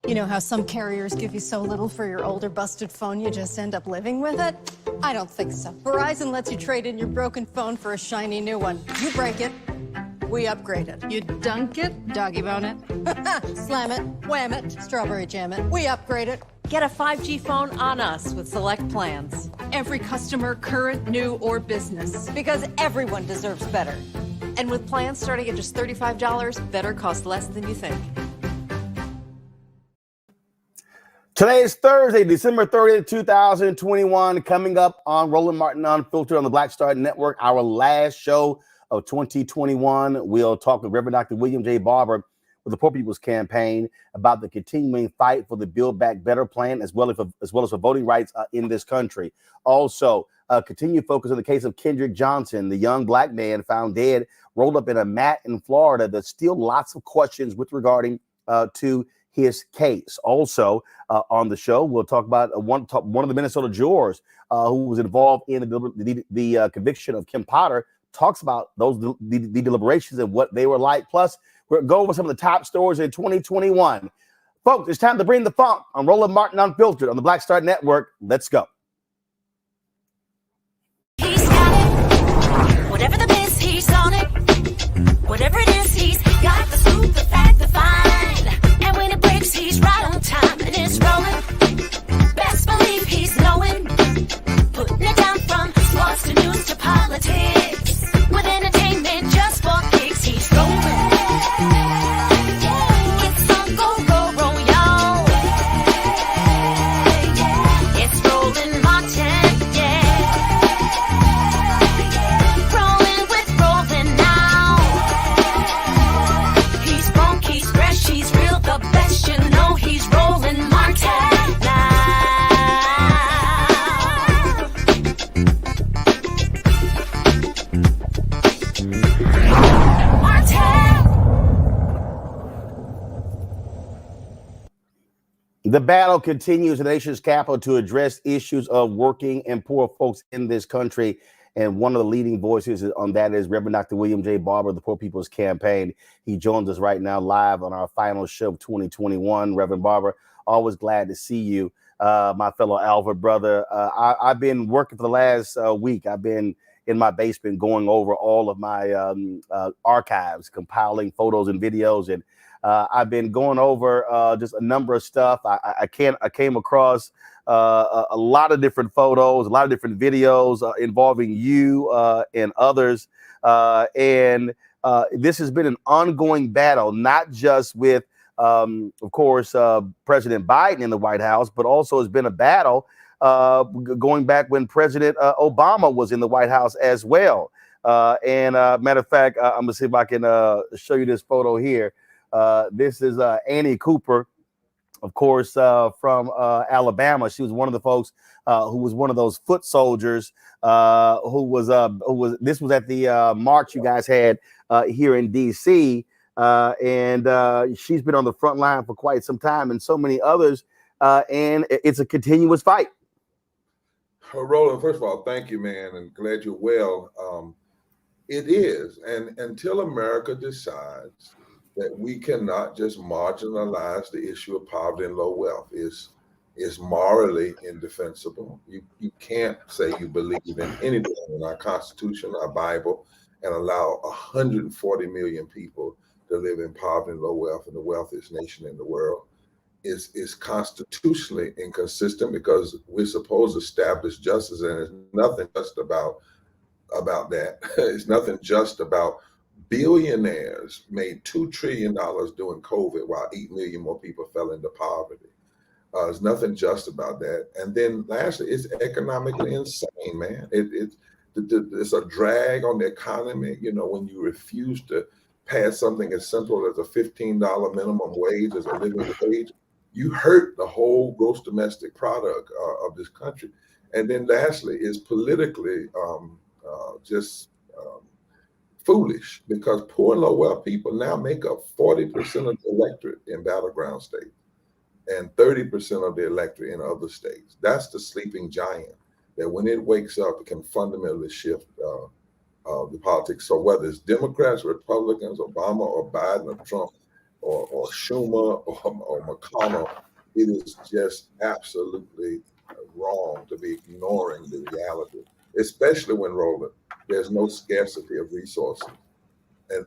You know how some carriers give you so little for your older busted phone you just end up living with it? I don't think so. Verizon lets you trade in your broken phone for a shiny new one. You break it, we upgrade it. You dunk it, doggy bone it, slam it, wham it, strawberry jam it, we upgrade it. Get a 5G phone on us with select plans. Every customer, current, new, or business. Because everyone deserves better. And with plans starting at just $35, better costs less than you think. Today is Thursday, December 30th, 2021, coming up on Roland Martin Unfiltered on the Black Star Network, our last show of 2021. We'll talk with Reverend Dr. William J. Barber with the Poor People's Campaign about the continuing fight for the Build Back Better plan, as well as for voting rights in this country. Also, continue focus on the case of Kendrick Johnson, the young black man found dead, rolled up in a mat in Florida. There's still lots of questions with regarding to his case. Also, on the show, we'll talk about one of the Minnesota jurors who was involved in the conviction of Kim Potter. Talks about the deliberations and what they were like. Plus, we'll go over some of the top stories in 2021. Folks, it's time to bring the funk on Roland Martin Unfiltered on the Black Star Network. Let's go. He's got it. Whatever the biz, he's on it. Whatever it is, he's got the scoop, the fact, the find. And when it breaks, he's right on time and it's rolling. Best believe he's knowing. Putting it down from sports to news to politics. With entertainment just for kicks, he's rolling. It's on go, y'all. It's Roland Martin, yeah. Rolling with Roland now. He's funk, he's fresh, he's real, the best, you know he's Roland Martin now. The battle continues in the nation's capital to address issues of working and poor folks in this country. And one of the leading voices on that is Reverend Dr. William J. Barber, the Poor People's Campaign. He joins us right now live on our final show of 2021. Reverend Barber, always glad to see you, my fellow Alva brother. I've been working for the last week. I've been in my basement going over all of my archives, compiling photos and videos, and I've been going over just a number of stuff. I came across a lot of different photos, a lot of different videos involving you and others. And this has been an ongoing battle, not just with, of course, President Biden in the White House, but also has been a battle going back when President Obama was in the White House as well. And matter of fact, I'm going to see if I can show you this photo here. This is Annie Cooper, of course, from Alabama. She was one of the folks who was one of those foot soldiers this was at the march you guys had here in D.C. And she's been on the front line for quite some time, and so many others. And it's a continuous fight. Roland, first of all, thank you, man, and glad you're well. It is, and until America decides that we cannot just marginalize the issue of poverty and low wealth, is morally indefensible. You can't say you believe in anything in our Constitution, our Bible, and allow 140 million people to live in poverty and low wealth in the wealthiest nation in the world. Is constitutionally inconsistent, because we're supposed to establish justice, and it's nothing just about that. It's nothing just about billionaires made $2 trillion during COVID while 8 million more people fell into poverty. There's nothing just about that. And then lastly, it's economically insane, man. It's a drag on the economy. You know, when you refuse to pass something as simple as a $15 minimum wage as a living wage, you hurt the whole gross domestic product of this country. And then lastly, is politically just foolish, because poor and low wealth people now make up 40% of the electorate in battleground states and 30% of the electorate in other states. That's the sleeping giant that when it wakes up, it can fundamentally shift the politics. So whether it's Democrats, Republicans, Obama or Biden or Trump or Schumer or McConnell, it is just absolutely wrong to be ignoring the reality, especially when, Roland, there's no scarcity of resources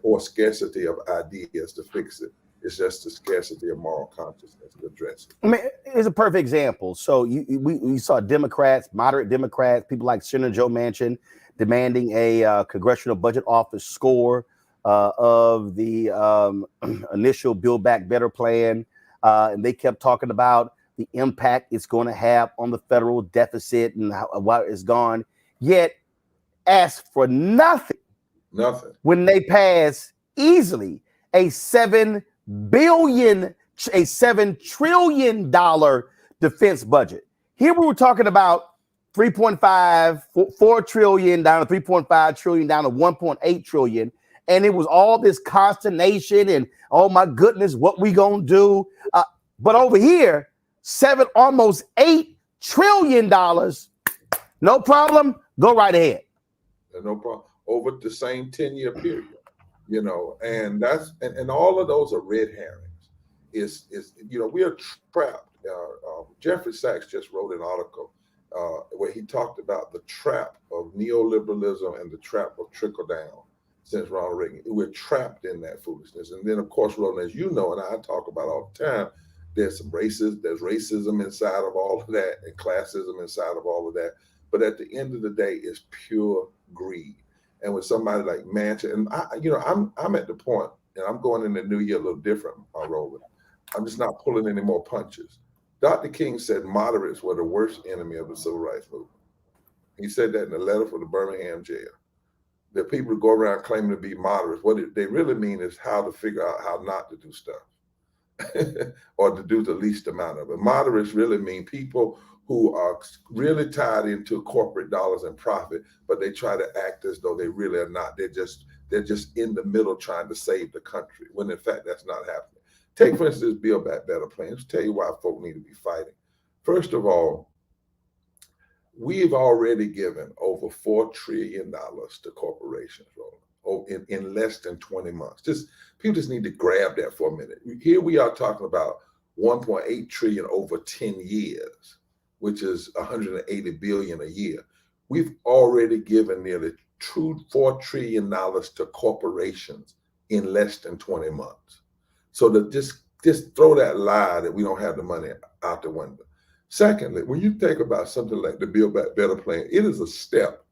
or scarcity of ideas to fix it. It's just the scarcity of moral consciousness to address it. I mean, it's a perfect example. So we saw Democrats, moderate Democrats, people like Senator Joe Manchin demanding a congressional budget office score of the initial Build Back Better plan. And they kept talking about the impact it's going to have on the federal deficit and how it's gone. Yet asked for nothing. Nothing. When they pass easily a $7 trillion defense budget. Here we were talking about 4 trillion down to 3.5 trillion down to 1.8 trillion. And it was all this consternation and, oh my goodness, what we gonna do? But over here, almost $8 trillion. No problem. Go right ahead. No problem. Over the same 10-year period, you know, and that's and all of those are red herrings. Is you know, we are trapped. Jeffrey Sachs just wrote an article where he talked about the trap of neoliberalism and the trap of trickle down since Ronald Reagan. We're trapped in that foolishness. And then, of course, Roland, as you know, and I talk about all the time, there's racism inside of all of that and classism inside of all of that. But at the end of the day, it's pure greed. And with somebody like Manchin, and I'm at the point, and I'm going in the new year a little different, Roland. I'm just not pulling any more punches. Dr. King said moderates were the worst enemy of the civil rights movement. He said that in a letter from the Birmingham jail. The people who go around claiming to be moderates, what they really mean is how to figure out how not to do stuff or to do the least amount of it. Moderates really mean people who are really tied into corporate dollars and profit, but they try to act as though they really are not. They're just in the middle trying to save the country, when in fact that's not happening. Take, for instance, Build Back Better plan. Let's tell you why folk need to be fighting. First of all, we've already given over $4 trillion to corporations, Roland, in less than 20 months. People just need to grab that for a minute. Here we are talking about 1.8 trillion over 10 years, which is 180 billion a year. We've already given nearly $4 trillion to corporations in less than 20 months. So to just throw that lie that we don't have the money out the window. Secondly, when you think about something like the Build Back Better plan, it is a step.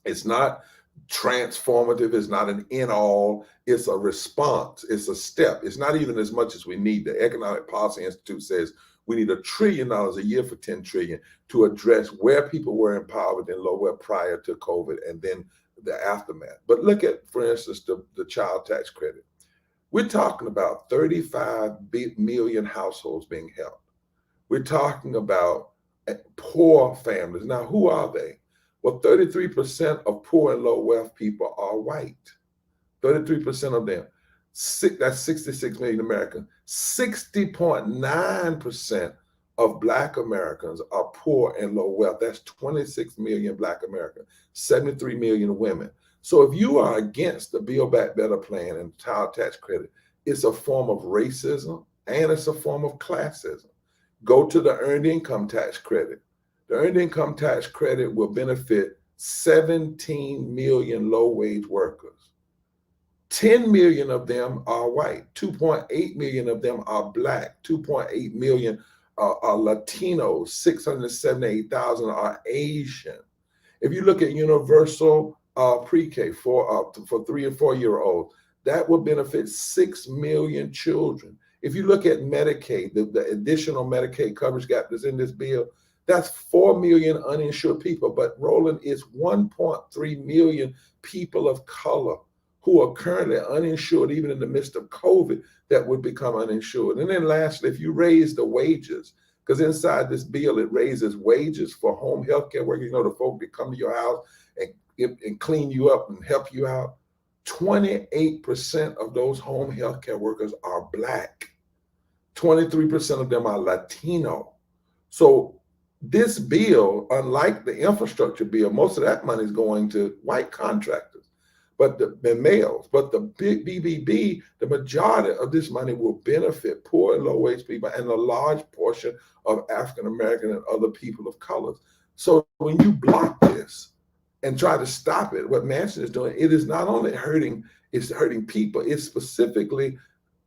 It's not transformative. It's not an end-all. It's a response. It's a step. It's not even as much as we need. The Economic Policy Institute says we need $1 trillion a year for 10 trillion to address where people were in poverty and low wealth prior to COVID and then the aftermath. But look at, for instance, the child tax credit. We're talking about 35 million households being helped. We're talking about poor families. Now, who are they? Well, 33% of poor and low wealth people are white. 33% of them. That's 66 million Americans. 60.9% of Black Americans are poor and low wealth. That's 26 million Black Americans, 73 million women. So if you are against the Build Back Better plan and child tax credit, it's a form of racism and it's a form of classism. Go to the earned income tax credit. The earned income tax credit will benefit 17 million low-wage workers. 10 million of them are white. 2.8 million of them are Black. 2.8 million are Latinos. 678,000 are Asian. If you look at universal pre-K for 3 and 4 year olds, that will benefit 6 million children. If you look at Medicaid, the additional Medicaid coverage gap that's in this bill, that's 4 million uninsured people. But Roland, is 1.3 million people of color who are currently uninsured, even in the midst of COVID, that would become uninsured. And then lastly, if you raise the wages, because inside this bill, it raises wages for home health care workers, the folk that come to your house and clean you up and help you out. 28% of those home health care workers are Black. 23% of them are Latino. So this bill, unlike the infrastructure bill, most of that money is going to white contractors, but the males. But the big BBB, the majority of this money will benefit poor and low-wage people and a large portion of African American and other people of colors. So when you block this and try to stop it, what Manchin is doing, it is not only hurting people, it's specifically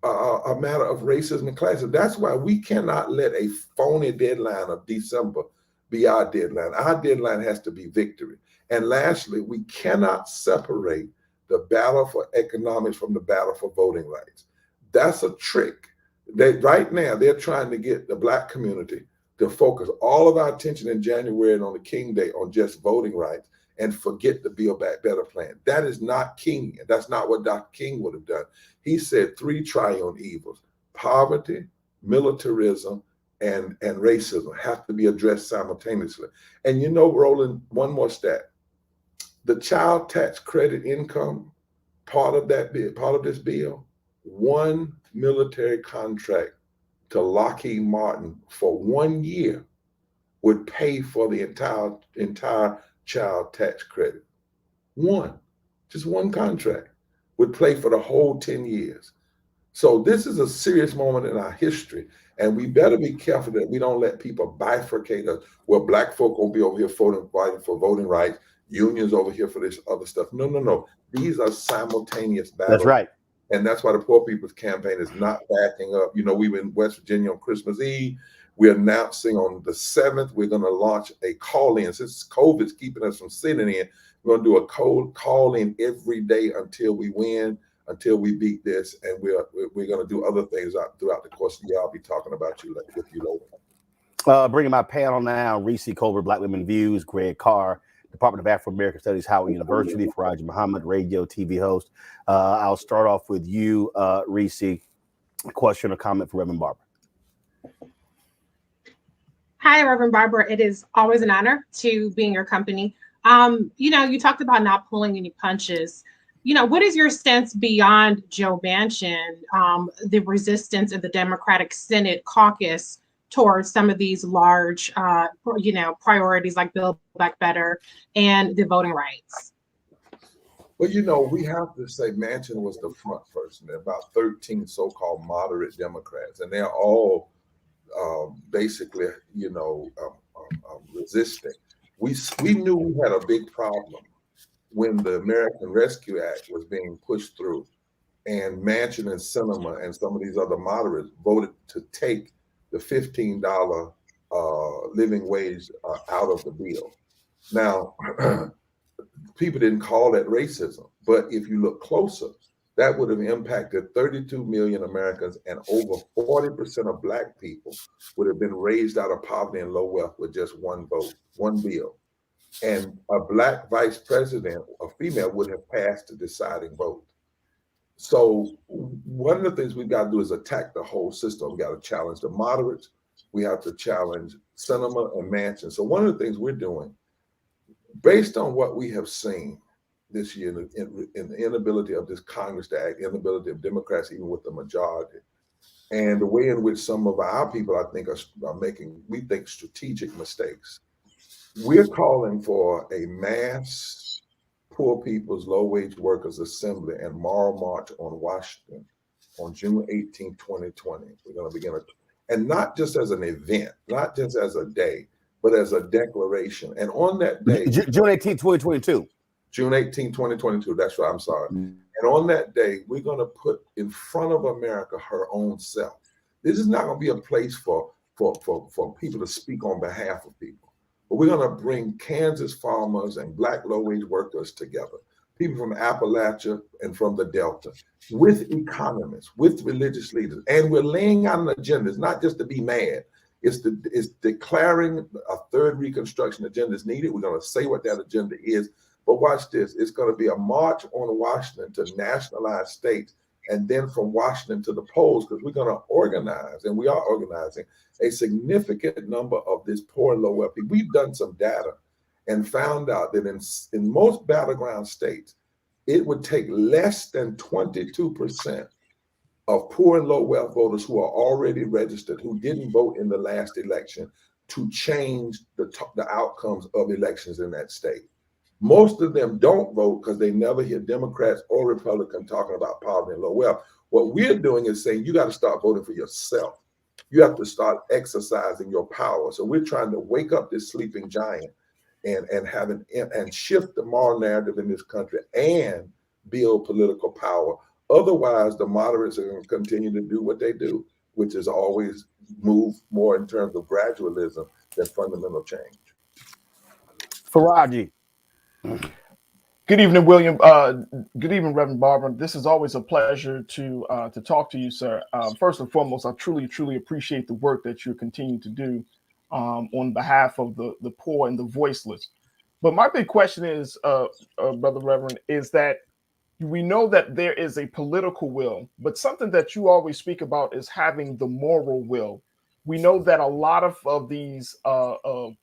a matter of racism and classism. That's why we cannot let a phony deadline of December be our deadline. Our deadline has to be victory. And lastly, we cannot separate the battle for economics from the battle for voting rights. That's a trick. Right now, they're trying to get the Black community to focus all of our attention in January and on the King Day on just voting rights and forget the Build Back Better plan. That is not King. That's not what Dr. King would have done. He said 3 triune evils: poverty, militarism, and racism have to be addressed simultaneously. And Roland, one more stat. The child tax credit income, part of this bill, 1 military contract to Lockheed Martin for 1 year would pay for the entire child tax credit. Just one contract would pay for the whole 10 years. So this is a serious moment in our history, and we better be careful that we don't let people bifurcate us. Well, Black folk won't be over here fighting for voting rights, unions over here for this other stuff. No. These are simultaneous battles. That's right. And that's why the Poor People's Campaign is not backing up. We were in West Virginia on Christmas Eve. We're announcing on the 7th, we're going to launch a call-in. Since COVID's keeping us from sitting in, we're going to do a cold call-in every day until we win, until we beat this. And we're going to do other things throughout the course of the year. I'll be talking about with you later. Bringing my panel now: Reese Colbert, Black Women Views; Greg Carr, Department of Afro-American Studies, Howard University; Faraja Muhammad, radio, TV host. I'll start off with you, Reese. Question or comment for Reverend Barber? Hi, Reverend Barber. It is always an honor to be in your company. You talked about not pulling any punches. What is your stance beyond Joe Manchin, the resistance in the Democratic Senate caucus towards some of these large, priorities like Build Back Better and the voting rights? Well, we have to say Manchin was the front person. There are about 13 so-called moderate Democrats, and they're all basically, resisting. We knew we had a big problem when the American Rescue Act was being pushed through, and Manchin and Sinema and some of these other moderates voted to take the $15 living wage out of the bill. Now, people didn't call that racism, but if you look closer, that would have impacted 32 million Americans, and over 40% of Black people would have been raised out of poverty and low wealth with just one vote, one bill. And a Black vice president, a female, would have passed the deciding vote. So one of the things we've got to do is attack the whole system. We got to challenge the moderates. We have to challenge Sinema and Manchin. So one of the things we're doing, based on what we have seen this year in the inability of this Congress to act, inability of Democrats, even with the majority, and the way in which some of our people, I think, are making, we think, strategic mistakes. We're calling for a mass Poor People's Low-Wage Workers Assembly and Moral March on Washington on June 18, 2020. We're going to begin and not just as an event, not just as a day, but as a declaration. And on that day, June 18, 2022. June 18, 2022. That's right. I'm sorry. And on that day, we're going to put in front of America her own self. This is not going to be a place for people to speak on behalf of people. But we're going to bring Kansas farmers and Black low-wage workers together, people from Appalachia and from the Delta, with economists, with religious leaders, and we're laying out an agenda. It's not just to be mad. It's declaring a third Reconstruction agenda is needed. We're going to say what that agenda is. But watch this. It's going to be a march on Washington to nationalize states, and then from Washington to the polls, because we're going to organize, and we are organizing, a significant number of this poor and low wealth people. We've done some data and found out that in most battleground states, it would take less than 22% of poor and low wealth voters who are already registered, who didn't vote in the last election, to change the outcomes of elections in that state. Most of them don't vote because they never hear Democrats or Republicans talking about poverty and low wealth. What we're doing is saying you got to start voting for yourself. You have to start exercising your power. So we're trying to wake up this sleeping giant and shift the moral narrative in this country and build political power. Otherwise, the moderates are going to continue to do what they do, which is always move more in terms of gradualism than fundamental change. Faraji. Good evening, William. Good evening, Reverend Barber. This is always a pleasure to talk to you, sir. First and foremost, I truly appreciate the work that you continue to do on behalf of the poor and the voiceless. But my big question is, Brother Reverend, is that we know that there is a political will, but something that you always speak about is having the moral will. We know that a lot of these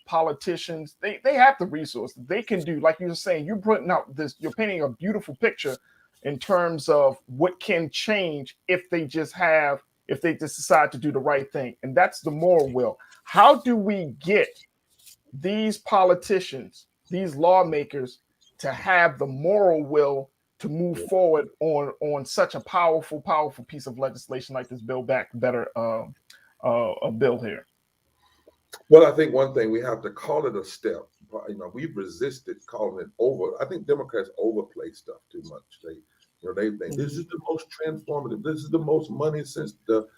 politicians, they have the resources. They can do, like you were saying, you're putting out this, you're painting a beautiful picture in terms of what can change if they just decide to do the right thing. And that's the moral will. How do we get these politicians, these lawmakers, to have the moral will to move forward on such a powerful piece of legislation like this Build Back Better a bill here? Well, I think one thing, we have to call it a step. You know, we've resisted calling it over. I think Democrats overplay stuff too much. They think this is the most transformative. This is the most money since the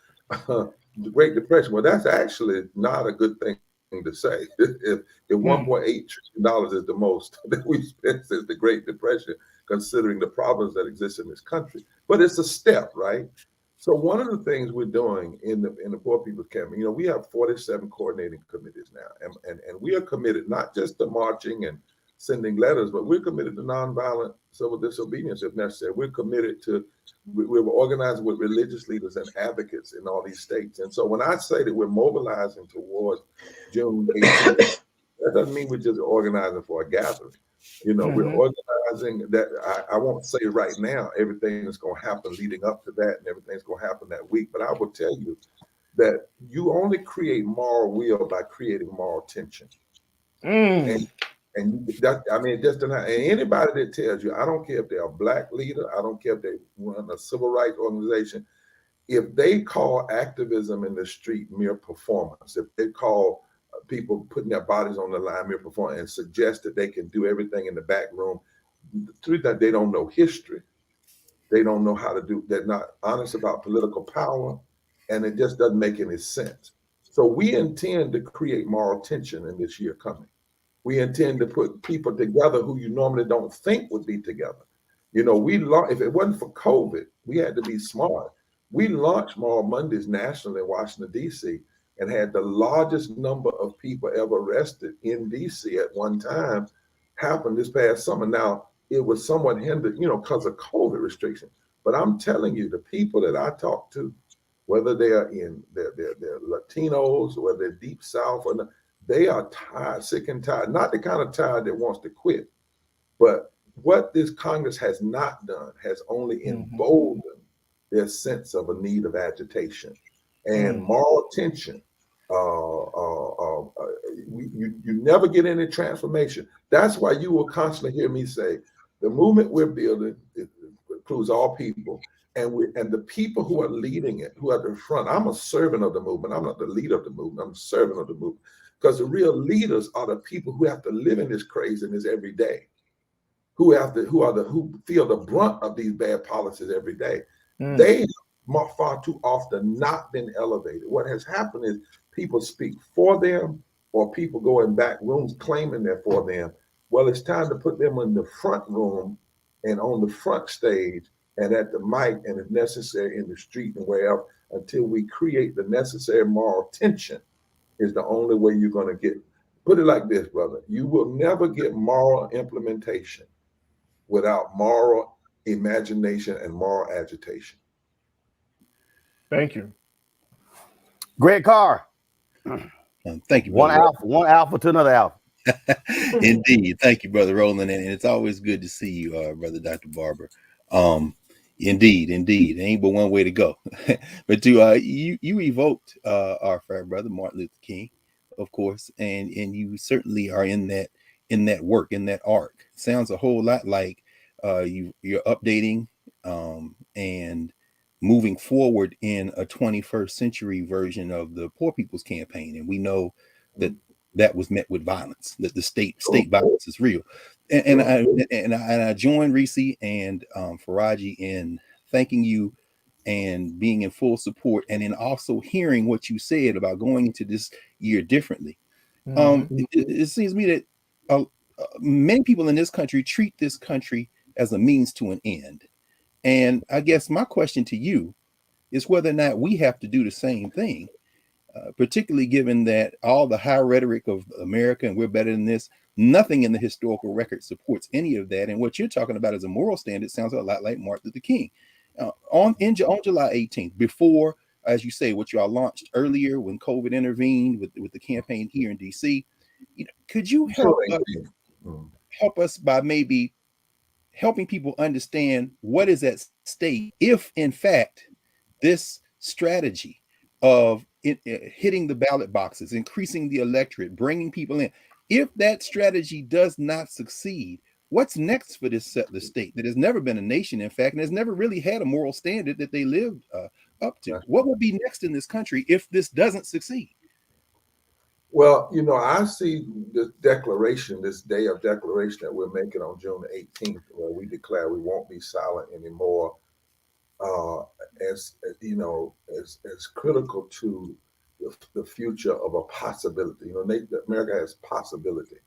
Great Depression. Well, that's actually not a good thing to say. If $1.8 trillion is the most that we've spent since the Great Depression, considering the problems that exist in this country, but it's a step, right? So one of the things we're doing in the Poor People's Campaign, we have 47 coordinating committees now, and we are committed not just to marching and sending letters, but we're committed to nonviolent civil disobedience if necessary. We're committed to, we're organized with religious leaders and advocates in all these states. And so when I say that we're mobilizing towards June 18th, that doesn't mean we're just organizing for a gathering. We're organizing that. I won't say right now everything is going to happen leading up to that and everything's going to happen that week, but I will tell you that you only create moral will by creating moral tension. And that, I mean, just and anybody that tells you, I don't care if they're a black leader, I don't care if they run a civil rights organization, if they call activism in the street mere performance, if they call people putting their bodies on the line mere performance and suggest that they can do everything in the back room, the truth that they don't know history, they don't know how to do, they're not honest about political power, and it just doesn't make any sense. So we intend to create moral tension in this year coming. We intend to put people together who you normally don't think would be together. If it wasn't for COVID, we had to be smart. We launched Moral Mondays nationally in Washington, D.C., and had the largest number of people ever arrested in D.C. at one time happen this past summer. Now, it was somewhat hindered, because of COVID restrictions. But I'm telling you, the people that I talk to, whether they are they're Latinos, or whether they're Deep South, or not, they are tired, sick and tired. Not the kind of tired that wants to quit, but what this Congress has not done has only emboldened their sense of a need of agitation and moral tension. You never get any transformation. That's why you will constantly hear me say the movement we're building includes all people, and the people who are leading it, who are at the front. I'm a servant of the movement. I'm not the leader of the movement. I'm a servant of the movement, because the real leaders are the people who have to live in this craziness every day, who feel the brunt of these bad policies every day. They have far too often not been elevated. What has happened is people speak for them, or people go in back rooms claiming they're for them. Well, it's time to put them in the front room and on the front stage and at the mic and if necessary in the street and wherever until we create the necessary moral tension is the only way you're going to get. Put it like this, brother. You will never get moral implementation without moral imagination and moral agitation. Thank you. Greg Carr. Thank you, One alpha to another alpha. Indeed. Thank you, Brother Roland. And it's always good to see you, Brother Dr. Barber. Indeed. It ain't but one way to go. But you evoked our friend brother Martin Luther King, of course, and you certainly are in that work, in that arc. Sounds a whole lot like you're updating and moving forward in a 21st century version of the Poor People's Campaign. And we know that was met with violence, that the state violence is real. And I join Reese and Faraji in thanking you and being in full support, and in also hearing what you said about going into this year differently. It seems to me that many people in this country treat this country as a means to an end. And I guess my question to you is whether or not we have to do the same thing, particularly given that all the high rhetoric of America and we're better than this, nothing in the historical record supports any of that. And what you're talking about as a moral standard sounds a lot like Martin Luther King. On July 18th, before, as you say, what y'all launched earlier when COVID intervened with the campaign here in DC, could you help us by maybe helping people understand what is at stake if, in fact, this strategy of hitting the ballot boxes, increasing the electorate, bringing people in, if that strategy does not succeed, what's next for this settler state that has never been a nation, in fact, and has never really had a moral standard that they lived up to? What will be next in this country if this doesn't succeed? Well, I see this declaration, this day of declaration that we're making on June 18th, where we declare we won't be silent anymore, as critical to the future of a possibility. America has possibility,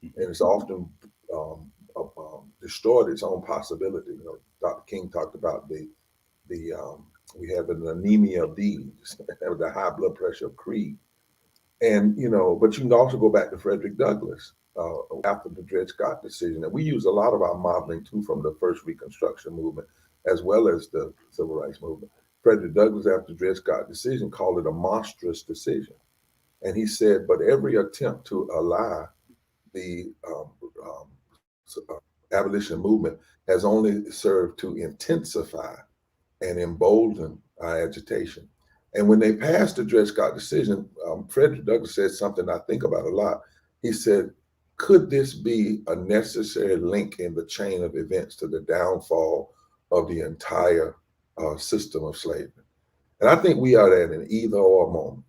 and it's often destroyed its own possibility. Dr. King talked about we have an anemia of these, the high blood pressure of creed. And, but you can also go back to Frederick Douglass after the Dred Scott decision. And we use a lot of our modeling too from the first Reconstruction movement, as well as the Civil Rights movement. Frederick Douglass, after the Dred Scott decision, called it a monstrous decision. And he said, but every attempt to ally the abolition movement has only served to intensify and embolden our agitation. And when they passed the Dred Scott decision, Frederick Douglass said something I think about a lot. He said, could this be a necessary link in the chain of events to the downfall of the entire system of slavery? And I think we are at an either or moment.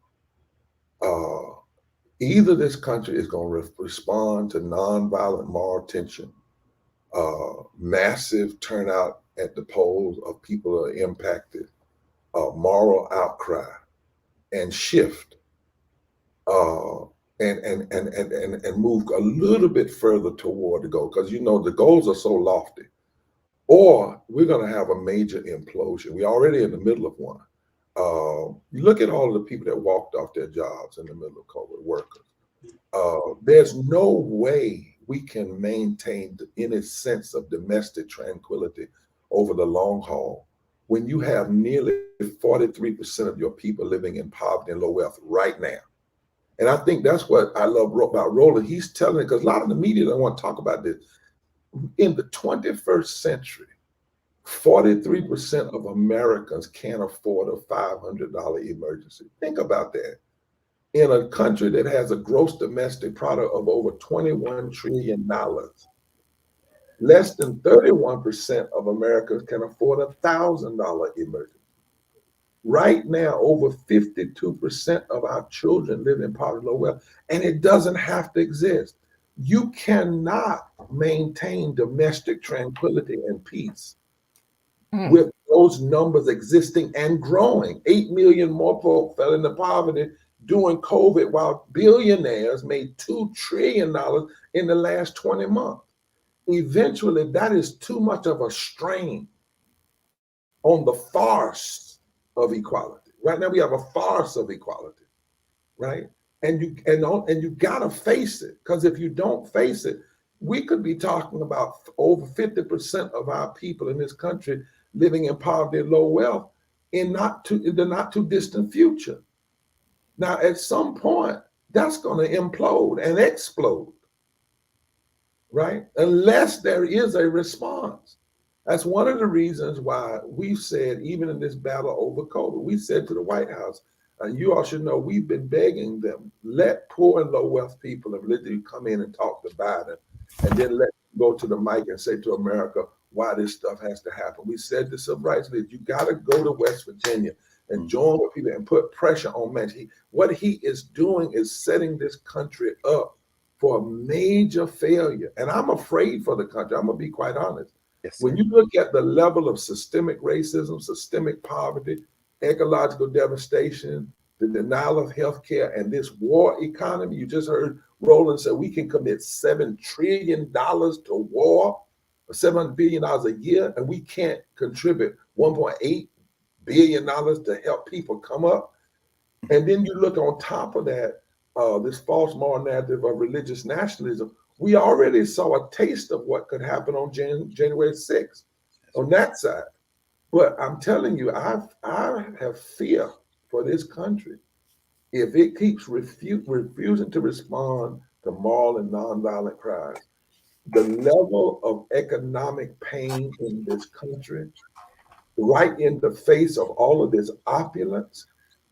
Either this country is going to respond to nonviolent moral tension, massive turnout at the polls of people who are impacted, moral outcry, and shift, and move a little bit further toward the goal, because the goals are so lofty. Or we're going to have a major implosion. We're already in the middle of one. You look at all of the people that walked off their jobs in the middle of COVID, workers. There's no way we can maintain any sense of domestic tranquility over the long haul when you have nearly 43% of your people living in poverty and low wealth right now. And I think that's what I love about Roland. He's telling it, because a lot of the media don't want to talk about this. In the 21st century, 43% of Americans can't afford a $500 emergency. Think about that. In a country that has a gross domestic product of over $21 trillion, less than 31% of Americans can afford a $1,000 emergency. Right now, over 52% of our children live in poverty, low wealth, and it doesn't have to exist. You cannot maintain domestic tranquility and peace with those numbers existing and growing. 8 million more folk fell into poverty during COVID, while billionaires made $2 trillion in the last 20 months. eventually that is too much of a strain on the farce of equality. Right now we have a farce of equality, right? And you gotta face it, because if you don't face it, we could be talking about over 50% of our people in this country living in poverty and low wealth in the not too distant future. Now, at some point, that's going to implode and explode, right? Unless there is a response. That's one of the reasons why we've said, even in this battle over COVID, we said to the White House, you all should know we've been begging them, let poor and low wealth people and literally come in and talk to Biden, and then let them go to the mic and say to America why this stuff has to happen. We said to civil rights leaders, you got to go to West Virginia and join with people and put pressure on Manchin. What he is doing is setting this country up for a major failure. And I'm afraid for the country. I'm going to be quite honest. Yes, when you look at the level of systemic racism, systemic poverty, ecological devastation, the denial of health care, and this war economy, you just heard Roland say we can commit $7 trillion to war, $700 billion a year, and we can't contribute $1.8 billion to help people come up. And then you look on top of that, this false moral narrative of religious nationalism. We already saw a taste of what could happen on January 6th on that side. But I'm telling you, I have fear for this country if it keeps refusing to respond to moral and nonviolent cries. The level of economic pain in this country, right in the face of all of this opulence,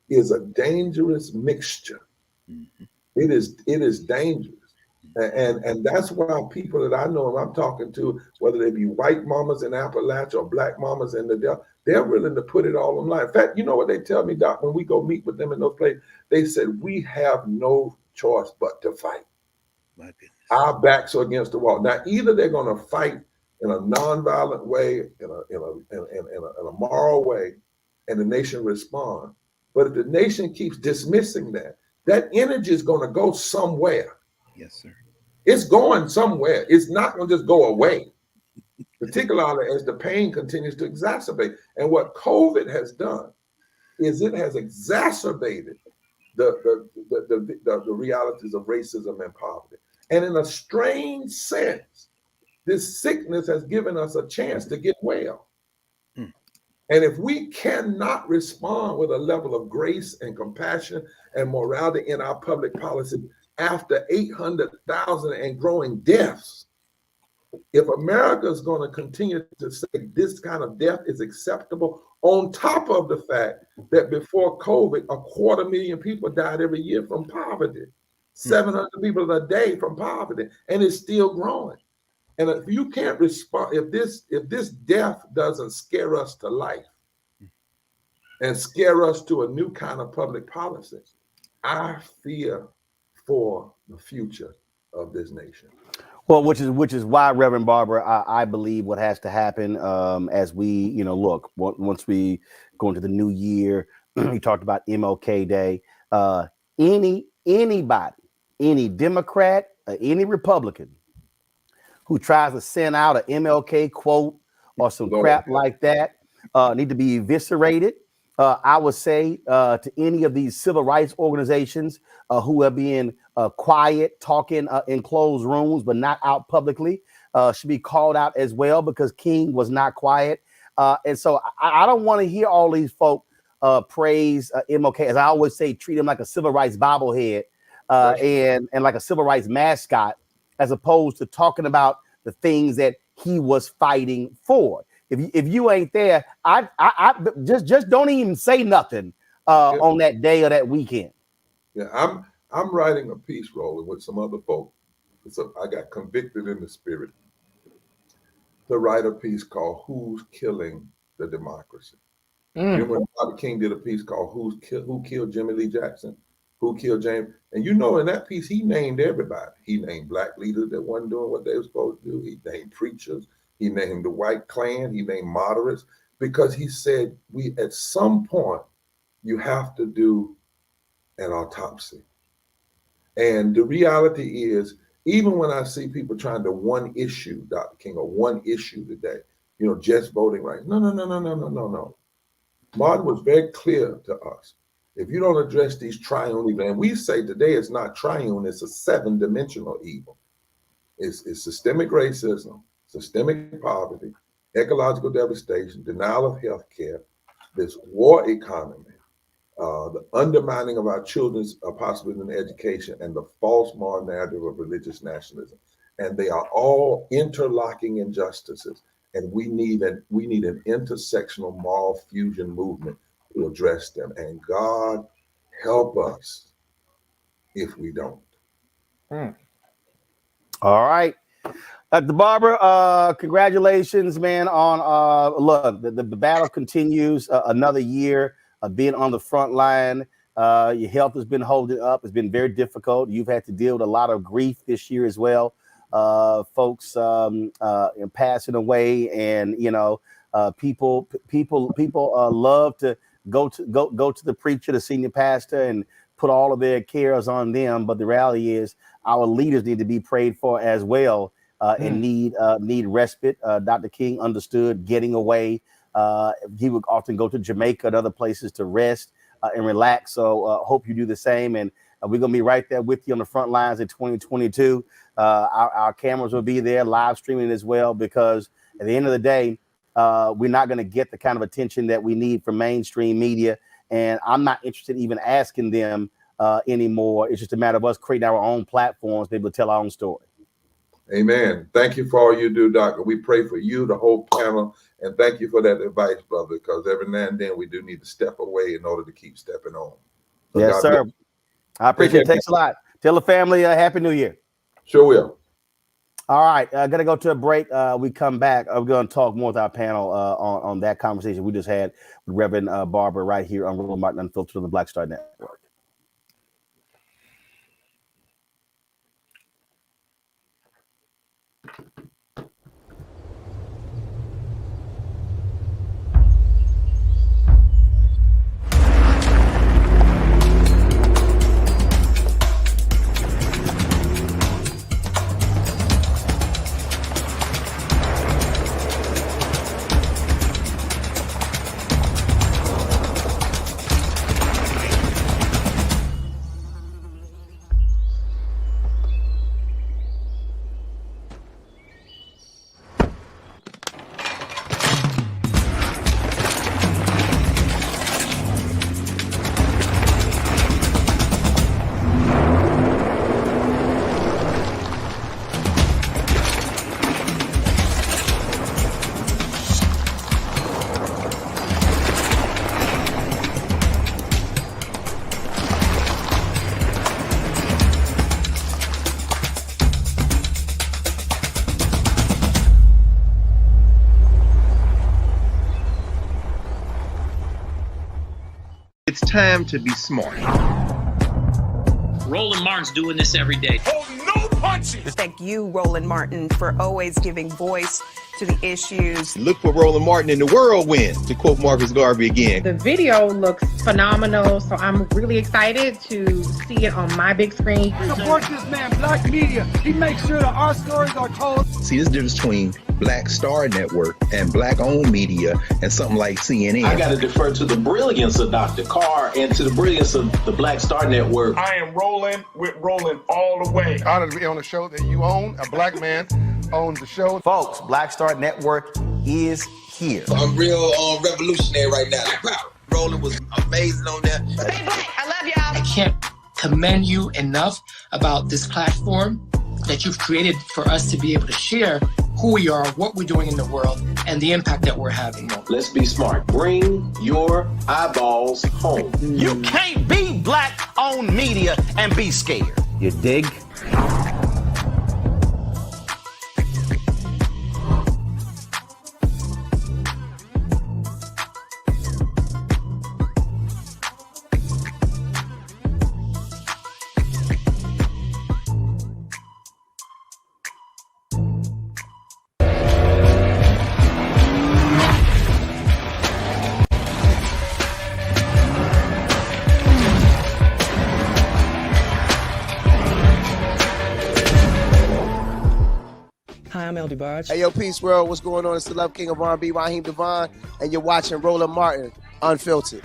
is a dangerous mixture. It is dangerous. And that's why people that I know and I'm talking to, whether they be white mamas in Appalachia or black mamas in the Delta, they're willing to put it all on line. In fact, you know what they tell me, Doc, when we go meet with them in those places? They said, we have no choice but to fight. My goodness. Our backs are against the wall. Now, either they're going to fight in a nonviolent way, in a moral way, and the nation respond. But if the nation keeps dismissing that, that energy is going to go somewhere. Yes, sir. It's going somewhere. It's not going to just go away, particularly as the pain continues to exacerbate. And what COVID has done is it has exacerbated the realities of racism and poverty. And in a strange sense, this sickness has given us a chance to get well. And if we cannot respond with a level of grace and compassion and morality in our public policy after 800,000 and growing deaths, if America is going to continue to say this kind of death is acceptable, on top of the fact that before COVID, 250,000 people died every year from poverty, 700 people a day from poverty, and it's still growing. And if you can't respond, if this death doesn't scare us to life and scare us to a new kind of public policy, I fear for the future of this nation. Well, which is why, Reverend Barber, I believe what has to happen as we, look, once we go into the new year, you talked about MLK Day. Anybody, any Democrat, any Republican who tries to send out an MLK quote or some crap like that need to be eviscerated. I would say to any of these civil rights organizations who are being quiet, talking in closed rooms, but not out publicly, should be called out as well, because King was not quiet. And so I don't want to hear all these folk praise MLK. As I always say, treat him like a civil rights bobblehead and like a civil rights mascot, as opposed to talking about the things that he was fighting for. If you ain't there, I just don't even say nothing on that day or that weekend. Yeah, I'm writing a piece, Roland, with some other folk. I got convicted in the spirit to write a piece called "Who's Killing the Democracy." Remember when Dr. King did a piece called "Who Killed Jimmy Lee Jackson? Who killed James?" And in that piece, he named everybody. He named black leaders that wasn't doing what they were supposed to do. He named preachers. He named the white Klan. He named moderates, because he said, at some point, you have to do an autopsy. And the reality is, even when I see people trying to one issue, Dr. King, or one issue today, you know, just voting rights. No. Martin was very clear to us. If you don't address these triune evils, and we say today it's not triune, it's a 7-dimensional evil. It's systemic racism, systemic poverty, ecological devastation, denial of health care, this war economy, the undermining of our children's possibility in education, and the false moral narrative of religious nationalism. And they are all interlocking injustices. And we need an intersectional moral fusion movement to address them. And God help us if we don't. All right. Dr. Barber, congratulations, man, on look, the battle continues, another year of being on the front line. Your health has been holding up. It's been very difficult. You've had to deal with a lot of grief this year as well. Folks passing away, and you know, people love to go to the preacher, the senior pastor, and put all of their cares on them. But the reality is, our leaders need to be prayed for as well, and need respite. Dr. King understood getting away. He would often go to Jamaica and other places to rest and relax. So hope you do the same. And we're going to be right there with you on the front lines in 2022. Our cameras will be there live streaming as well, because at the end of the day, we're not going to get the kind of attention that we need from mainstream media. And I'm not interested in even asking them anymore. It's just a matter of us creating our own platforms to be able to tell our own story. Amen. Thank you for all you do, Doctor. We pray for you, the whole panel, and thank you for that advice, brother, because every now and then we do need to step away in order to keep stepping on. So yes, God sir. bless. I appreciate it. Thanks a lot. Tell the family Happy New Year. Sure will. All right. Gonna go to a break. We come back. We're going to talk more with our panel on that conversation we just had with Reverend Barber right here on Roland Martin Unfiltered on the Black Star Network. It's time to be smart. Roland Martin's doing this every day. Oh, no punches! Thank you, Roland Martin, for always giving voice to the issues. Look for Roland Martin in the whirlwind, to quote Marcus Garvey again. The video looks phenomenal, so I'm really excited to see it on my big screen. Support this man, Black Media. He makes sure that our stories are told. See, this difference between Black Star Network and Black-owned media and something like CNN. I got to defer to the brilliance of Dr. Carr and to the brilliance of the Black Star Network. I am rolling with Roland all the way. Honored to be on a show that you own. A black man owns the show. Folks, Black Star Network is here. I'm real revolutionary right now. Roland was amazing on there. Stay black. I love y'all. I can't commend you enough about this platform that you've created for us to be able to share who we are, what we're doing in the world, and the impact that we're having. Let's be smart. Bring your eyeballs home. You can't be black-owned media and be scared. You dig? I'm El DeBarge. Hey, yo, Peace World. What's going on? It's the Love King of R&B, Raheem Devon, and you're watching Roland Martin Unfiltered.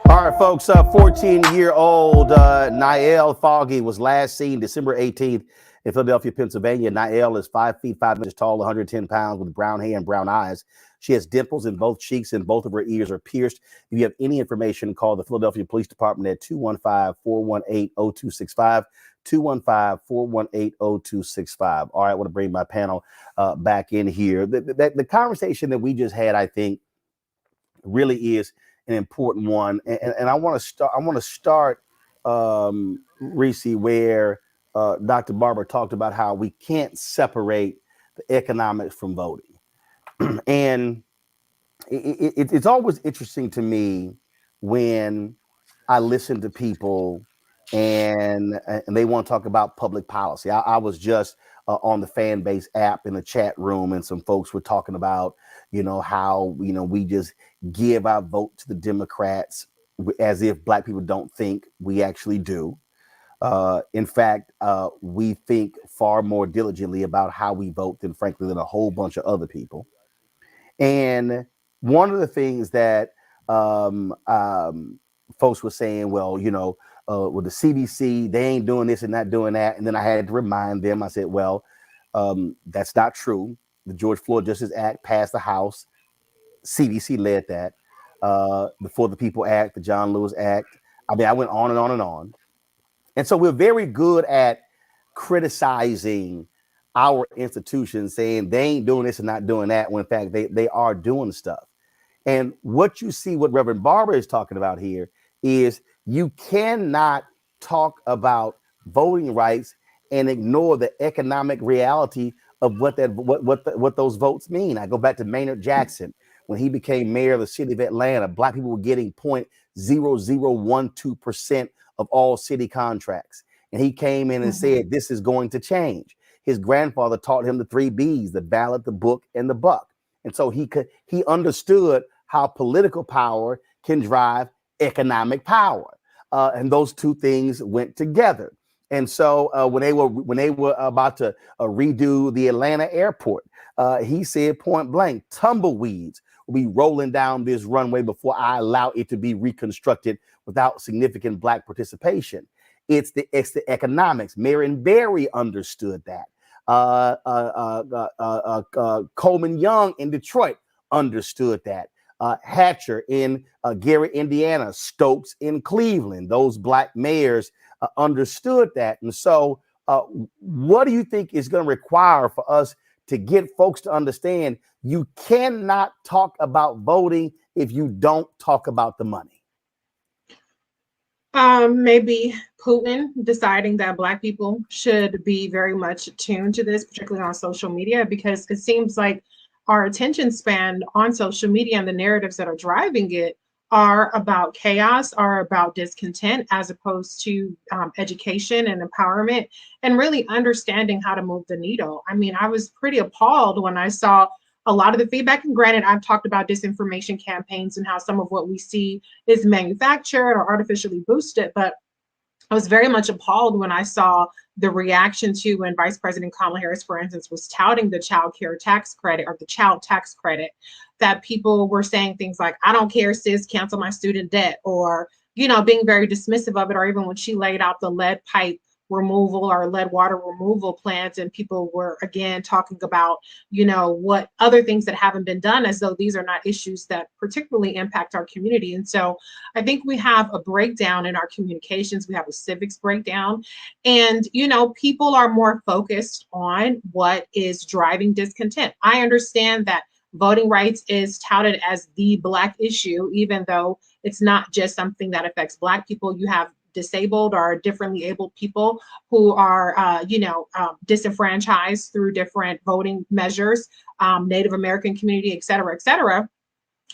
All right, folks, 14-year-old Niall Foggy was last seen December 18th in Philadelphia, Pennsylvania. Niall is 5 feet 5 inches tall, 110 pounds, with brown hair and brown eyes. She has dimples in both cheeks, and both of her ears are pierced. If you have any information, call the Philadelphia Police Department at 215-418-0265, 215-418-0265. All right, I want to bring my panel back in here. The conversation that we just had, I think, really is an important one, and I want to start, Reese, where Dr. Barber talked about how we can't separate the economics from voting, and it's always interesting to me when I listen to people and they want to talk about public policy. I was just on the fan base app in the chat room, and some folks were talking about, how, we just give our vote to the Democrats as if Black people don't think we actually do. In fact, we think far more diligently about how we vote than, frankly, than a whole bunch of other people. And one of the things that folks were saying, well, with the CDC, they ain't doing this and not doing that. And then I had to remind them, I said, well, that's not true. The George Floyd Justice Act passed the House. CDC led that. The For the People Act, the John Lewis Act. I mean, I went on and on and on. And so we're very good at criticizing our institutions, saying they ain't doing this and not doing that, when in fact they are doing stuff. And what you see, what Reverend Barber is talking about here, is you cannot talk about voting rights and ignore the economic reality of what those votes mean. I go back to Maynard Jackson. When he became mayor of the city of Atlanta, Black people were getting 0.0012% of all city contracts. And he came in and said, this is going to change. His grandfather taught him the 3 B's, the ballot, the book, and the buck. And so he understood how political power can drive economic power. And those two things went together. And so when they were about to redo the Atlanta airport, he said point blank, tumbleweeds will be rolling down this runway before I allow it to be reconstructed without significant Black participation. It's the economics. Marion Barry understood that. Coleman Young in Detroit understood that. Hatcher in Gary, Indiana, Stokes in Cleveland, those Black mayors understood that. And so what do you think is going to require for us to get folks to understand you cannot talk about voting if you don't talk about the money? Maybe Putin deciding that Black people should be very much attuned to this, particularly on social media, because it seems like our attention span on social media and the narratives that are driving it are about chaos, are about discontent, as opposed to education and empowerment and really understanding how to move the needle. I mean, I was pretty appalled when I saw a lot of the feedback. And granted, I've talked about disinformation campaigns and how some of what we see is manufactured or artificially boosted, but I was very much appalled when I saw the reaction to when Vice President Kamala Harris, for instance, was touting the child care tax credit or the child tax credit, that people were saying things like, I don't care, sis, cancel my student debt, or, being very dismissive of it. Or even when she laid out the lead pipe removal or lead water removal plans, and people were again talking about, what other things that haven't been done, as though these are not issues that particularly impact our community. And so I think we have a breakdown in our communications. We have a civics breakdown, and people are more focused on what is driving discontent. I understand that voting rights is touted as the Black issue, even though it's not just something that affects Black people. You have disabled or differently abled people who are, disenfranchised through different voting measures, Native American community, et cetera, et cetera.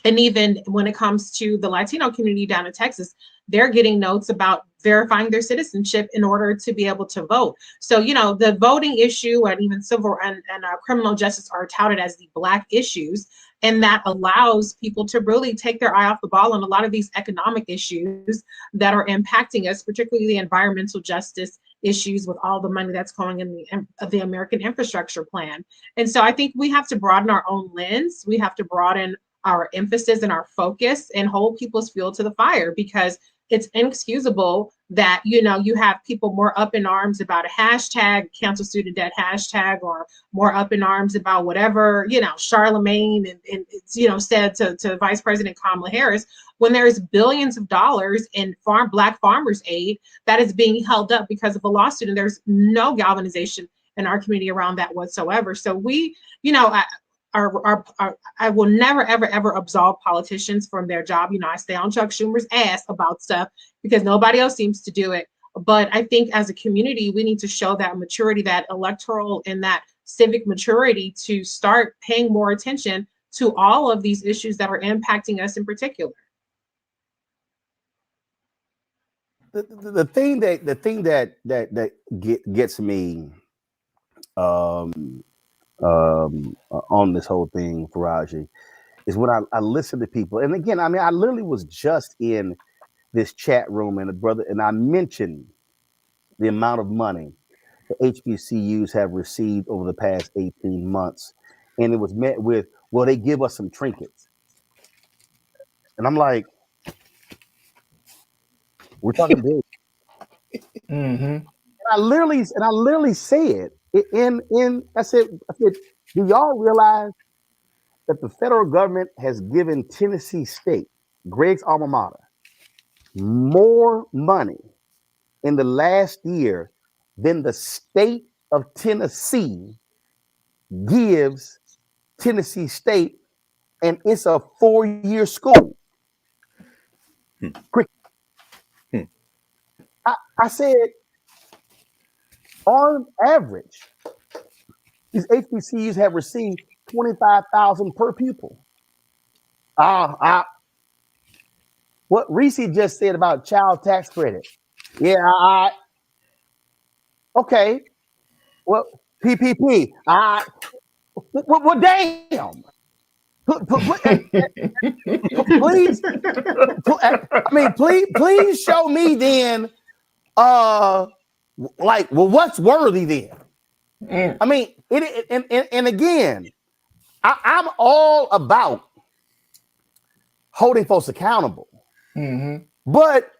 And even when it comes to the Latino community down in Texas, they're getting notes about verifying their citizenship in order to be able to vote. So, you know, the voting issue and even civil and criminal justice are touted as the Black issues. And that allows people to really take their eye off the ball on a lot of these economic issues that are impacting us, particularly the environmental justice issues with all the money that's going in the American infrastructure plan. And so I think we have to broaden our own lens. We have to broaden our emphasis and our focus and hold people's fuel to the fire, because it's inexcusable that, you know, you have people more up in arms about a hashtag, cancel student debt hashtag, or more up in arms about whatever, you know, Charlemagne and it's, you know, said to Vice President Kamala Harris, when there's billions of dollars in Black farmers aid that is being held up because of a lawsuit, and there's no galvanization in our community around that whatsoever. So we, you know, I will never, ever absolve politicians from their job. You know, I stay on Chuck Schumer's ass about stuff because nobody else seems to do it. But I think as a community, we need to show that maturity, that electoral and that civic maturity to start paying more attention to all of these issues that are impacting us in particular. The thing that gets me on this whole thing, Faraji, is when I listen to people. And again, I mean, I literally was just in this chat room and I mentioned the amount of money the HBCUs have received over the past 18 months. And it was met with, well, they give us some trinkets. And I'm like, we're talking big. Mm-hmm. I literally said I said, do y'all realize that the federal government has given Tennessee State, Greg's alma mater, more money in the last year than the state of Tennessee gives Tennessee State, and it's a 4-year school. I said, on average, these HBCUs have received $25,000 per pupil. What Reese just said about child tax credit. Yeah, okay. Well, PPP. Well, damn. Please, I mean, please show me then. Like, well, what's worthy then? I mean, and again, I'm all about holding folks accountable, but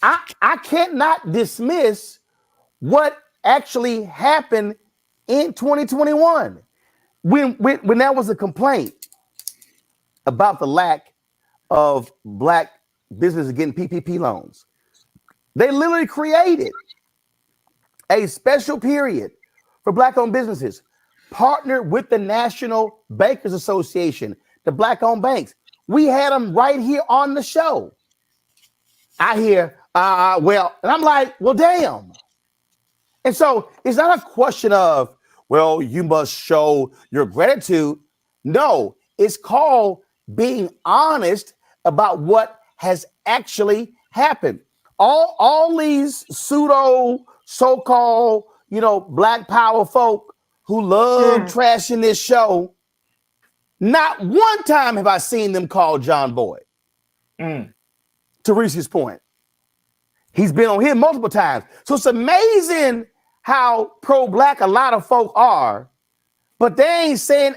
I cannot dismiss what actually happened in 2021 when there was a complaint about the lack of Black businesses getting PPP loans. They literally created a special period for Black-owned businesses, partnered with the National Bankers Association, the Black-owned banks. We had them right here on the show. I hear, well, and I'm like, well, damn. And so it's not a question of, well, you must show your gratitude. No, it's called being honest about what has actually happened. All these pseudo so-called, you know, Black power folk who love trashing this show, not one time have I seen them call John Boyd. To Reese's point, he's been on here multiple times. So it's amazing how pro-Black a lot of folk are, but they ain't saying.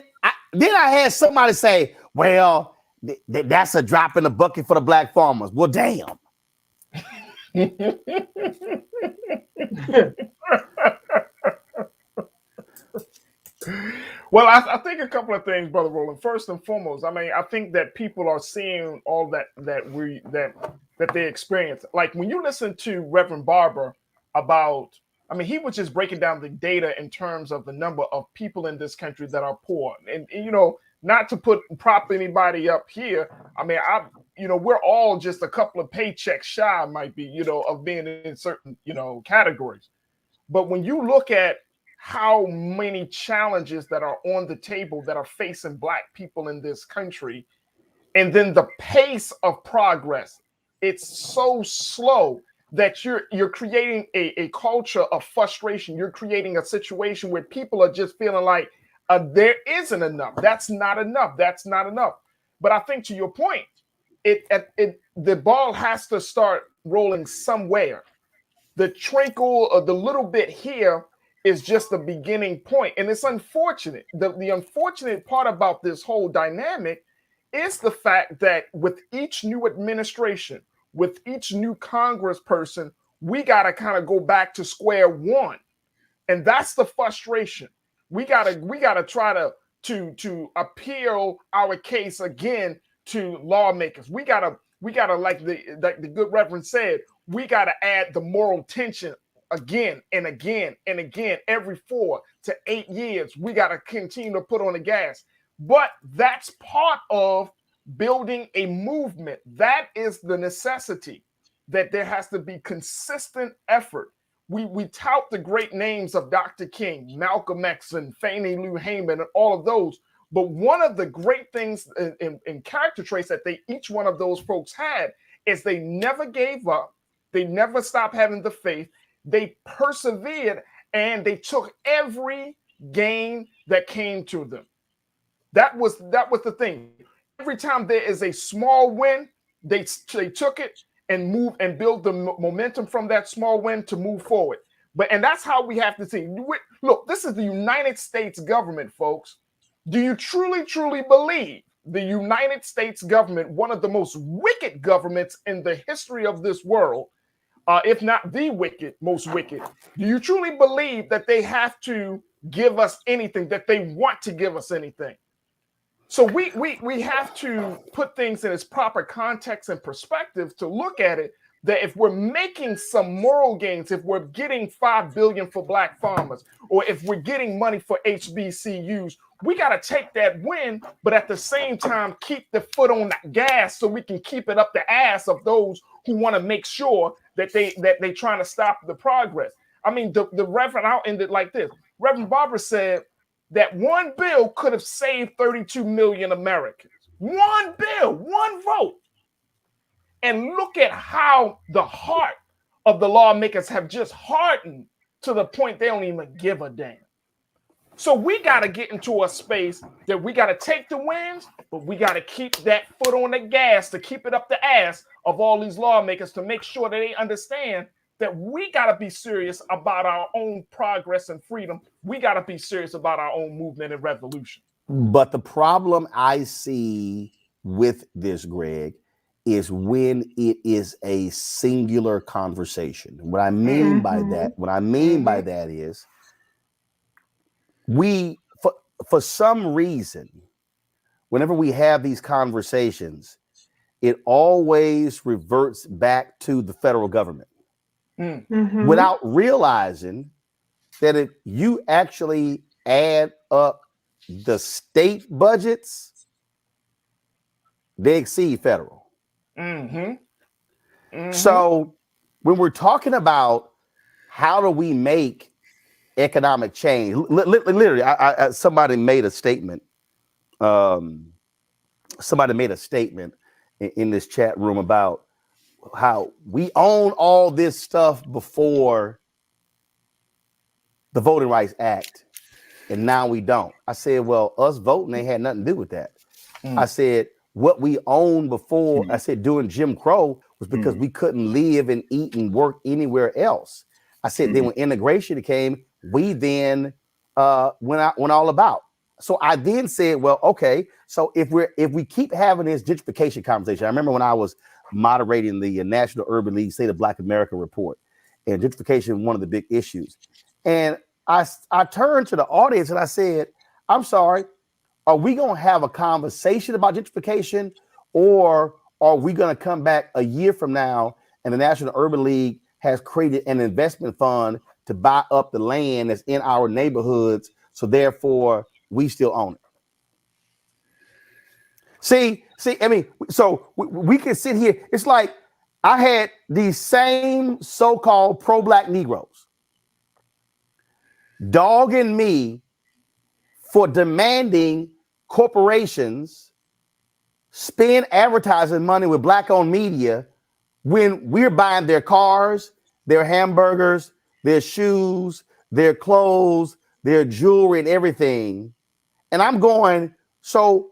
Then I had somebody say, well, that's a drop in the bucket for the Black farmers. Well, damn. Well, I think a couple of things, Brother Roland. First and foremost, I mean, I think that people are seeing all that they experience. Like when you listen to Reverend Barber about, I mean, he was just breaking down the data in terms of the number of people in this country that are poor. And you know, not to prop anybody up here. I mean, we're all just a couple of paychecks shy, might be, you know, of being in certain, you know, categories. But when you look at how many challenges that are on the table that are facing Black people in this country, And then the pace of progress, it's so slow that you're creating a culture of frustration. You're creating a situation where people are just feeling like there isn't enough. That's not enough. That's not enough. But I think to your point, the ball has to start rolling somewhere. The trickle of the little bit here is just the beginning point. And it's unfortunate. The unfortunate part about this whole dynamic is the fact that with each new administration, with each new congressperson, we got to kind of go back to square one. And that's the frustration. We gotta try to appeal our case again to lawmakers. We gotta like the good Reverend said, we gotta add the moral tension again and again and again every 4 to 8 years. We gotta continue to put on the gas. But that's part of building a movement. That is the necessity, that there has to be consistent effort. We tout the great names of Dr. King, Malcolm X, and Fannie Lou Hamer, and all of those. But one of the great things in character traits that each one of those folks had is they never gave up. They never stopped having the faith. They persevered, and they took every gain that came to them. That was the thing. Every time there is a small win, they took it and move and build the momentum from that small win to move forward. And that's how we have to see. Look, this is the United States government, folks. Do you truly, truly believe the United States government, one of the most wicked governments in the history of this world, if not the most wicked, do you truly believe that they have to give us anything, that they want to give us anything? So we have to put things in its proper context and perspective to look at it, that if we're making some moral gains, if we're getting $5 billion for Black farmers, or if we're getting money for HBCUs, we got to take that win, but at the same time, keep the foot on the gas so we can keep it up the ass of those who want to make sure that they trying to stop the progress. I mean, the Reverend, I'll end it like this. Reverend Barber said that one bill could have saved 32 million Americans. One bill, one vote. And look at how the heart of the lawmakers have just hardened to the point they don't even give a damn. So we got to get into a space that we got to take the wins, but we got to keep that foot on the gas, to keep it up the ass of all these lawmakers, to make sure that they understand that we got to be serious about our own progress and freedom. We got to be serious about our own movement and revolution. But the problem I see with this, Greg, is when it is a singular conversation. What I mean by that is we, for some reason, whenever we have these conversations, it always reverts back to the federal government. Without realizing that if you actually add up the state budgets, they exceed federal. So when we're talking about how do we make economic change, literally, somebody made a statement. Somebody made a statement in this chat room about how we own all this stuff before the Voting Rights Act, and now we don't. I said, well, us voting ain't had nothing to do with that. I said, what we owned before, I said, during Jim Crow was because we couldn't live and eat and work anywhere else. I said, then when integration came, we then went all about. So I then said, well, okay, so if we keep having this gentrification conversation, I remember when I was moderating the National Urban League State of Black America report, and gentrification was one of the big issues. And I turned to the audience and I said, I'm sorry, are we going to have a conversation about gentrification, or are we going to come back a year from now and the National Urban League has created an investment fund to buy up the land that's in our neighborhoods, so therefore we still own it? See, I mean, so we can sit here. It's like I had these same so-called pro-Black Negroes dogging me for demanding corporations spend advertising money with black-owned media when we're buying their cars, their hamburgers, their shoes, their clothes, their jewelry, and everything. And I'm going, so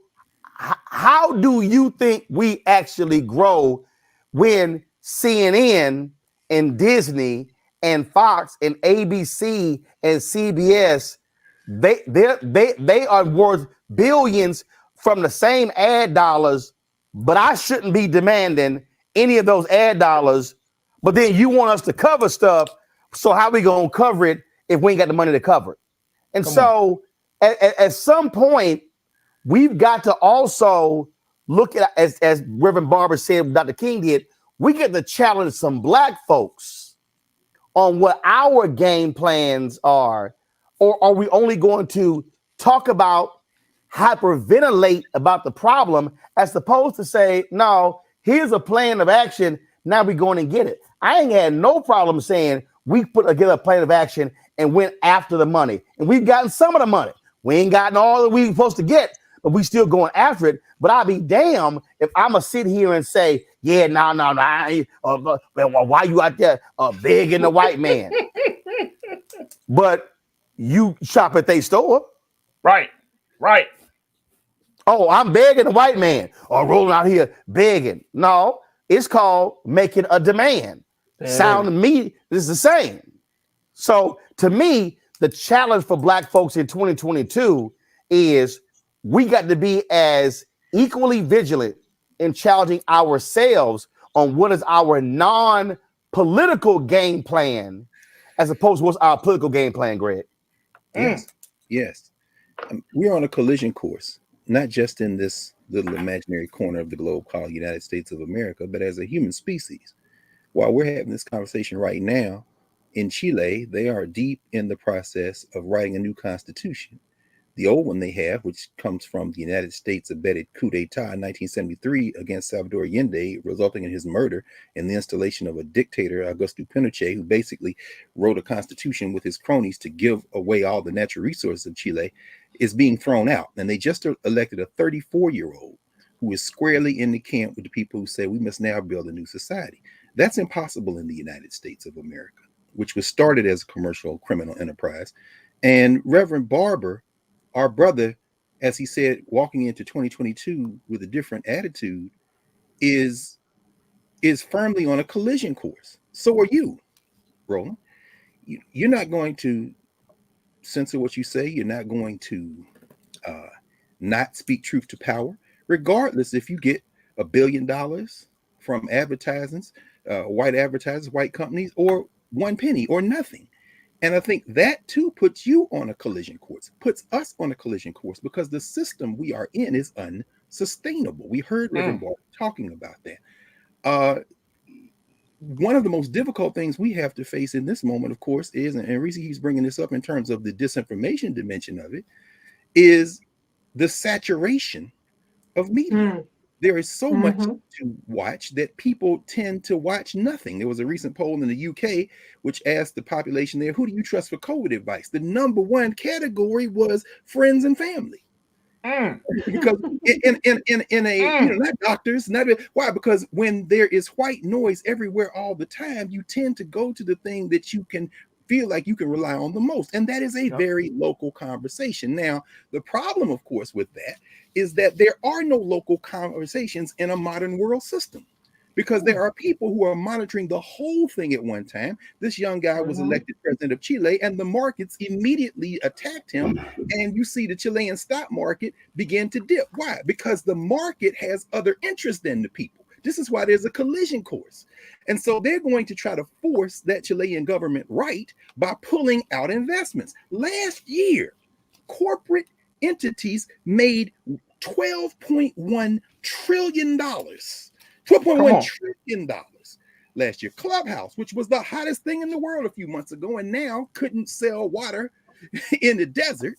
how do you think we actually grow when CNN and Disney and Fox and ABC and CBS, they are worth billions from the same ad dollars, but I shouldn't be demanding any of those ad dollars, but then you want us to cover stuff, so how we gonna cover it if we ain't got the money to cover it? And so at some point, we've got to also look at, as Reverend Barber said, Dr. King did, we get to challenge some black folks on what our game plans are, or are we only going to talk about, hyperventilate about the problem, as opposed to say, no, here's a plan of action, now we're going and get it. I ain't had no problem saying we put together a plan of action and went after the money. And we've gotten some of the money. We ain't gotten all that we supposed to get, but we still going after it. But I'll be damned if I'm going to sit here and say, yeah, no, why you out there begging the white man? But you shop at their store. Right. Oh, I'm begging the white man, or rolling out here begging. No, it's called making a demand. Sound to me is the same. So to me, the challenge for black folks in 2022 is we got to be as equally vigilant in challenging ourselves on what is our non-political game plan, as opposed to what's our political game plan, Greg. Yes. We're on a collision course, not just in this little imaginary corner of the globe called United States of America, but as a human species. While we're having this conversation right now, in Chile, they are deep in the process of writing a new constitution. The old one they have, which comes from the United States abetted coup d'etat in 1973 against Salvador Allende, resulting in his murder and the installation of a dictator, Augusto Pinochet, who basically wrote a constitution with his cronies to give away all the natural resources of Chile, is being thrown out. And they just elected a 34-year-old who is squarely in the camp with the people who say we must now build a new society. That's impossible in the United States of America, which was started as a commercial criminal enterprise. And Reverend Barber, our brother, as he said, walking into 2022 with a different attitude, is firmly on a collision course. So are you, Roland. You're not going to censor what you say. You're not going to not speak truth to power, regardless if you get $1 billion from white advertisers, white companies, or 1 penny or nothing. And I think that too puts you on a collision course, puts us on a collision course, because the system we are in is unsustainable. We heard Reverend Barber talking about that. One of the most difficult things we have to face in this moment, of course, is, and Reese keeps bringing this up in terms of the disinformation dimension of it, is the saturation of media. There is so much to watch that people tend to watch nothing. There was a recent poll in the UK which asked the population there, who do you trust for COVID advice? The number one category was friends and family. Because in a not doctors, why? Because when there is white noise everywhere all the time, you tend to go to the thing that you can feel like you can rely on the most, and that is a very local conversation. Now, the problem, of course, with that is that there are no local conversations in a modern world system, because there are people who are monitoring the whole thing at one time. This young guy was elected president of Chile, and the markets immediately attacked him. And you see the Chilean stock market begin to dip. Why? Because the market has other interests than the people. This is why there's a collision course. And so they're going to try to force that Chilean government right by pulling out investments. Last year, corporate entities made $12.1 trillion. $12.1 trillion last year. Clubhouse, which was the hottest thing in the world a few months ago and now couldn't sell water in the desert,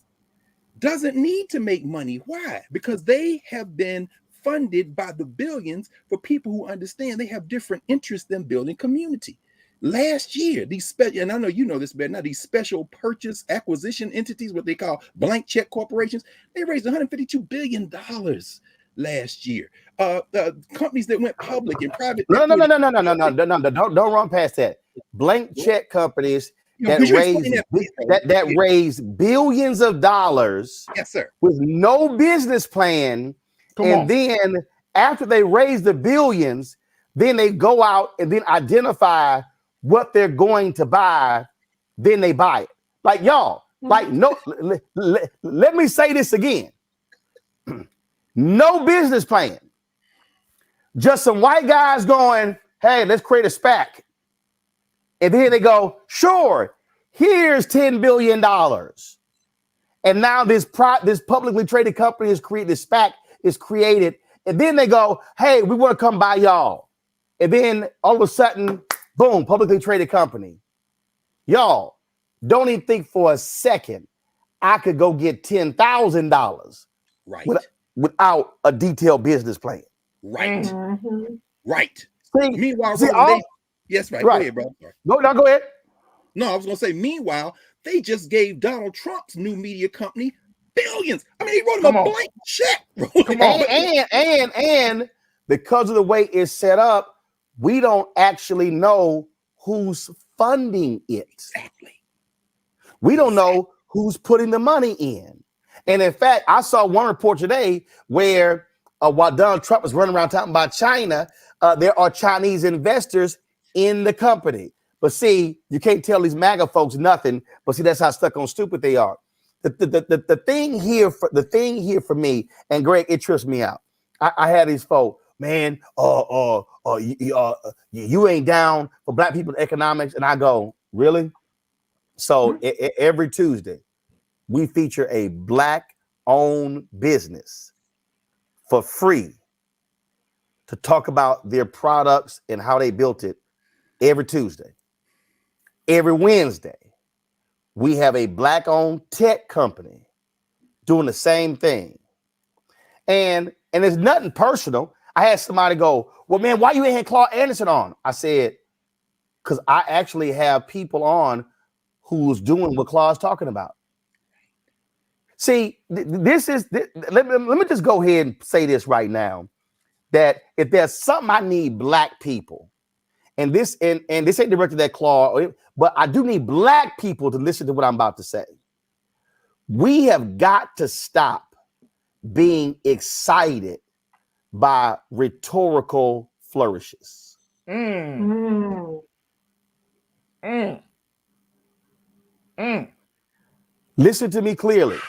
doesn't need to make money. Why? Because they have been funded by the billions for people who understand they have different interests than building community. Last year, these special, and I know you know this better now, these special purchase acquisition entities, what they call blank check corporations, they raised $152 billion last year. Companies that went public and private. No. Don't run past that. Blank check companies that raise billions of dollars. Yes, sir. With no business plan. Then after they raise the billions, then they go out and then identify what they're going to buy. Then they buy it. Like y'all, like no, let me say this again. No business plan. Just some white guys going, hey, let's create a SPAC. And then they go, sure, here's $10 billion. And now this publicly traded company is created, this SPAC is created. And then they go, hey, we want to come buy y'all. And then all of a sudden, boom, publicly traded company. Y'all, don't even think for a second I could go get $10,000 without a detailed business plan. Right. Right. Meanwhile, yes, right. Go ahead, bro. Go ahead. No, I was gonna say, meanwhile, they just gave Donald Trump's new media company billions. I mean, he wrote him a blank check. And because of the way it's set up, we don't actually know who's funding it. Exactly. We don't know who's putting the money in. And in fact, I saw one report today where while Donald Trump was running around talking about China, there are Chinese investors in the company. But see, you can't tell these MAGA folks nothing. But see, that's how stuck on stupid they are. The thing here for me, and Greg, it trips me out. I had these folks, man, you ain't down for black people in economics. And I go, really? So every Tuesday, we feature a black-owned business for free to talk about their products and how they built it every Tuesday. Every Wednesday, we have a black-owned tech company doing the same thing. And it's nothing personal. I had somebody go, well, man, why you ain't had Claude Anderson on? I said, because I actually have people on who's doing what Claude's talking about. See, let me just go ahead and say this right now, that if there's something I need black people, and this ain't directed at Claude, but I do need black people to listen to what I'm about to say. We have got to stop being excited by rhetorical flourishes. Listen to me clearly.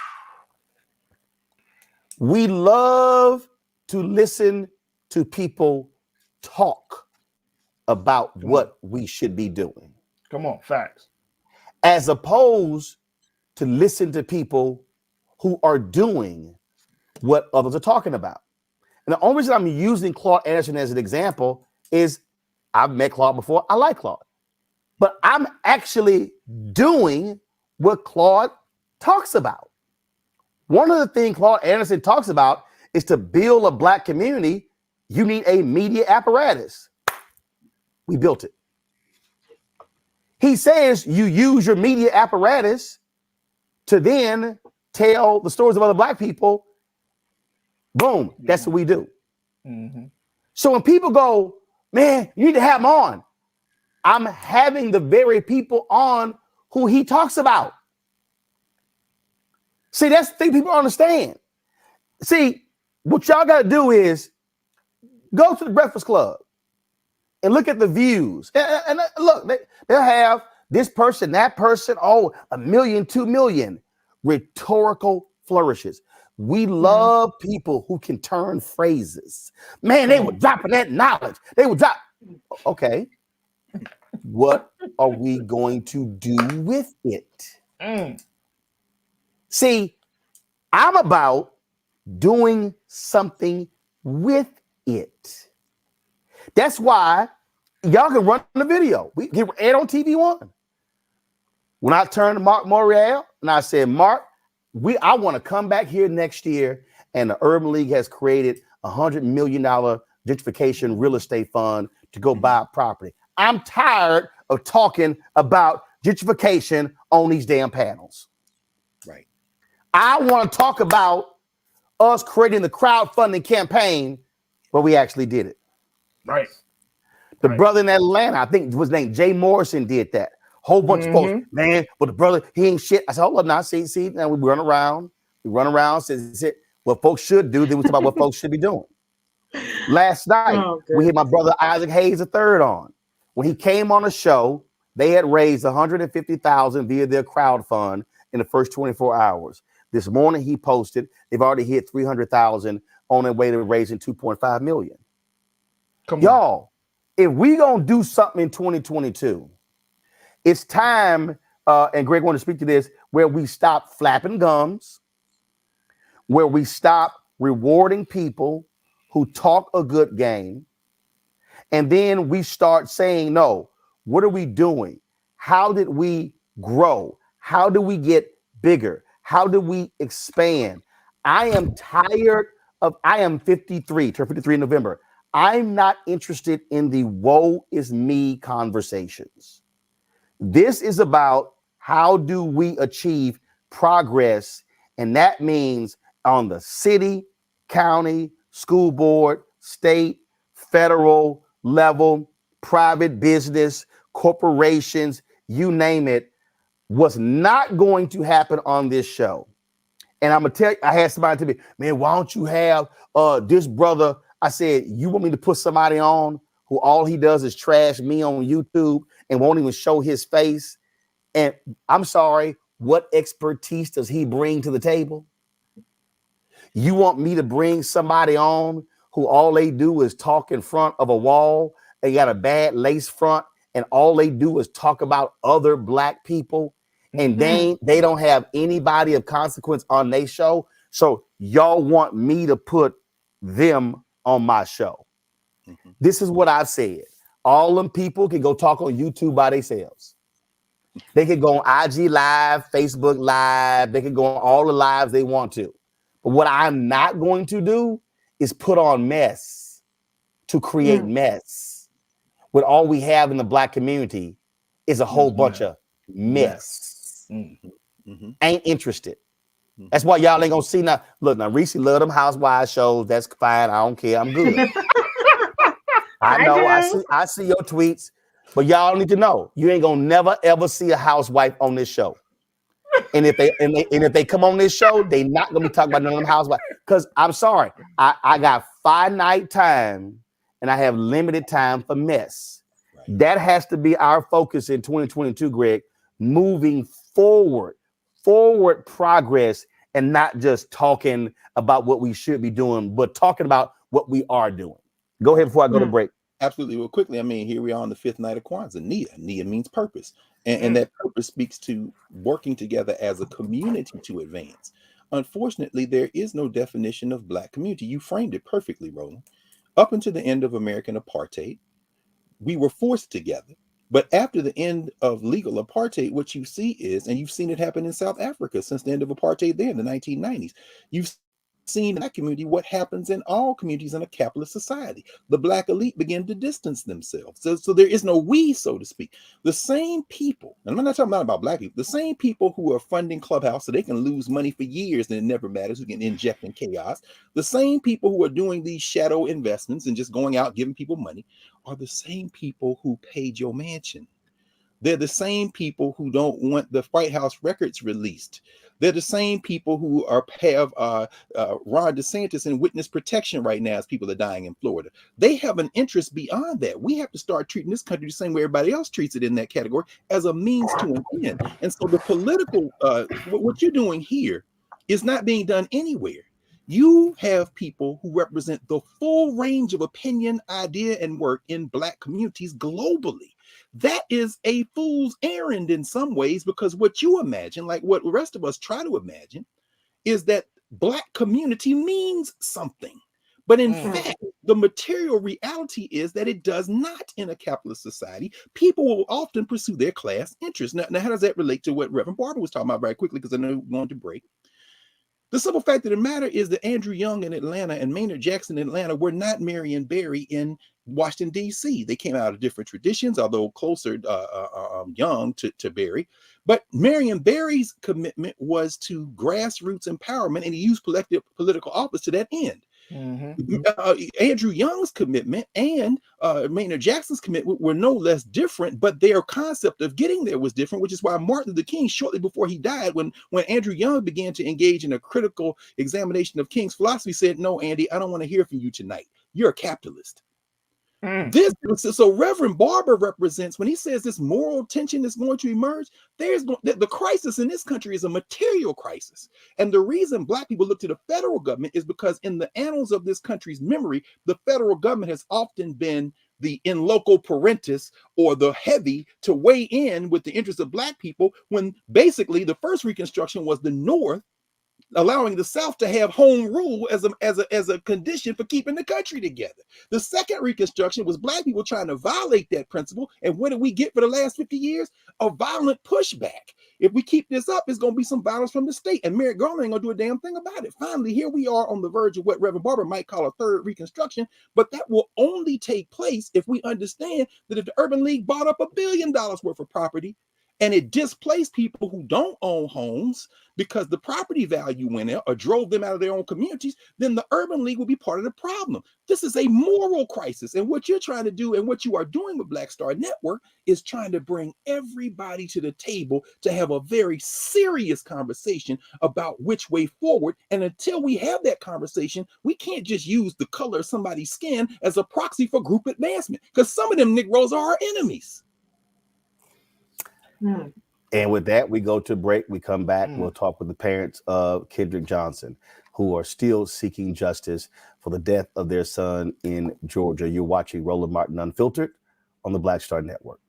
We love to listen to people talk about what we should be doing. Come on, facts. As opposed to listen to people who are doing what others are talking about. And the only reason I'm using Claude Anderson as an example is I've met Claude before. I like Claude. But I'm actually doing what Claude talks about. One of the things Claude Anderson talks about is to build a black community, you need a media apparatus. We built it. He says you use your media apparatus to then tell the stories of other black people. Boom, that's what we do. So when people go, man, you need to have them on, I'm having the very people on who he talks about. See, that's the thing people understand. See, what y'all got to do is go to the Breakfast Club and look at the views. And look, they'll have this person, that person, 1 million, 2 million. Rhetorical flourishes. We love people who can turn phrases. Man, they were dropping that knowledge. They would drop. Okay. What are we going to do with it? See, I'm about doing something with it. That's why y'all can run the video. We get aired on TV One. When I turned to Mark Morial and I said, Mark, I want to come back here next year, and the Urban League has created $100 million gentrification real estate fund to go buy property. I'm tired of talking about gentrification on these damn panels. Right. I want to talk about us creating the crowdfunding campaign, but we actually did it. Right. The brother in Atlanta, I think was named Jay Morrison, did that. Whole bunch of folks, man, but the brother, he ain't shit. I said, hold up now, see, now we run around, says what folks should do, then we talk about what folks should be doing. Last night, we had my brother Isaac Hayes III on. When he came on the show, they had raised $150,000 via their crowd fund in the first 24 hours. This morning he posted, they've already hit 300,000 on their way to raising 2.5 million. Y'all, if we gonna do something in 2022, it's time, and Greg wanted to speak to this, where we stop flapping gums, where we stop rewarding people who talk a good game, and then we start saying, no, what are we doing? How did we grow? How do we get bigger? How do we expand? I am tired of, I am 53, turned 53 in November. I'm not interested in the woe is me conversations. This is about how do we achieve progress, and that means on the city, county, school board, state, federal level, private business, corporations, you name it. What's not going to happen on this show, and I'm gonna tell you, I had somebody tell me, man, why don't you have this brother? I said, you want me to put somebody on who all he does is trash me on YouTube and won't even show his face? And I'm sorry, what expertise does he bring to the table? You want me to bring somebody on who all they do is talk in front of a wall? They got a bad lace front, and all they do is talk about other Black people, and they don't have anybody of consequence on their show. So y'all want me to put them on my show. This is what I've said. All them people can go talk on YouTube by themselves. They can go on IG Live, Facebook Live. They can go on all the lives they want to. But what I'm not going to do is put on mess to create mess. What all we have in the Black community is a whole bunch of mess. Ain't interested. That's why y'all ain't gonna see now. Look, now Reese love them housewives shows. That's fine. I don't care. I'm good. I know. I see your tweets, but y'all need to know you ain't gonna never ever see a housewife on this show. And if they come on this show, they not gonna be talking about none of them housewives. Because I'm sorry, I got finite time and I have limited time for mess. Right. That has to be our focus in 2022, Greg. Moving forward progress, and not just talking about what we should be doing, but talking about what we are doing. Go ahead before I go to break. Absolutely. Well, quickly, I mean, here we are on the fifth night of Kwanzaa. Nia means purpose. And that purpose speaks to working together as a community to advance. Unfortunately, there is no definition of Black community. You framed it perfectly, Roland. Up until the end of American apartheid, we were forced together. But after the end of legal apartheid, what you see is, and you've seen it happen in South Africa since the end of apartheid there in the 1990s, you've seen in that community what happens in all communities in a capitalist society. The Black elite begin to distance themselves. So there is no we, so to speak. The same people, and I'm not talking about Black people, the same people who are funding Clubhouse so they can lose money for years and it never matters, who can inject in chaos, the same people who are doing these shadow investments and just going out giving people money are the same people who paid your mansion. They're the same people who don't want the White House records released. They're the same people who have Ron DeSantis in witness protection right now as people are dying in Florida. They have an interest beyond that. We have to start treating this country the same way everybody else treats it in that category, as a means to an end. And so the political, what you're doing here is not being done anywhere. You have people who represent the full range of opinion, idea, and work in Black communities globally. That is a fool's errand in some ways, because what you imagine, like what the rest of us try to imagine, is that Black community means something. But in fact, the material reality is that it does not in a capitalist society. People will often pursue their class interests. Now, how does that relate to what Reverend Barber was talking about very quickly, because I know we're going to break? The simple fact of the matter is that Andrew Young in Atlanta and Maynard Jackson in Atlanta were not Marion Barry in Washington, D.C. They came out of different traditions, although closer Young to Barry. But Marion Barry's commitment was to grassroots empowerment, and he used political office to that end. Andrew Young's commitment and Maynard Jackson's commitment were no less different, but their concept of getting there was different, which is why Martin Luther King, shortly before he died, when Andrew Young began to engage in a critical examination of King's philosophy, said, "No, Andy, I don't want to hear from you tonight. You're a capitalist." So Reverend Barber represents, when he says this moral tension is going to emerge, the crisis in this country is a material crisis. And the reason Black people look to the federal government is because in the annals of this country's memory, the federal government has often been the in loco parentis, or the heavy to weigh in with the interests of Black people, when basically the first Reconstruction was the North allowing the South to have home rule as a condition for keeping the country together. The second Reconstruction was Black people trying to violate that principle. And what did we get for the last 50 years? A violent pushback. If we keep this up, it's going to be some violence from the state. And Merrick Garland ain't going to do a damn thing about it. Finally, here we are on the verge of what Reverend Barber might call a third Reconstruction. But that will only take place if we understand that if the Urban League bought up $1 billion worth of property, and it displaced people who don't own homes because the property value went up or drove them out of their own communities, then the Urban League will be part of the problem. This is a moral crisis. And what you're trying to do and what you are doing with Black Star Network is trying to bring everybody to the table to have a very serious conversation about which way forward. And until we have that conversation, we can't just use the color of somebody's skin as a proxy for group advancement, because some of them Negroes are our enemies. And with that, we go to break. We come back. We'll talk with the parents of Kendrick Johnson, who are still seeking justice for the death of their son in Georgia. You're watching Roland Martin Unfiltered on the Black Star Network.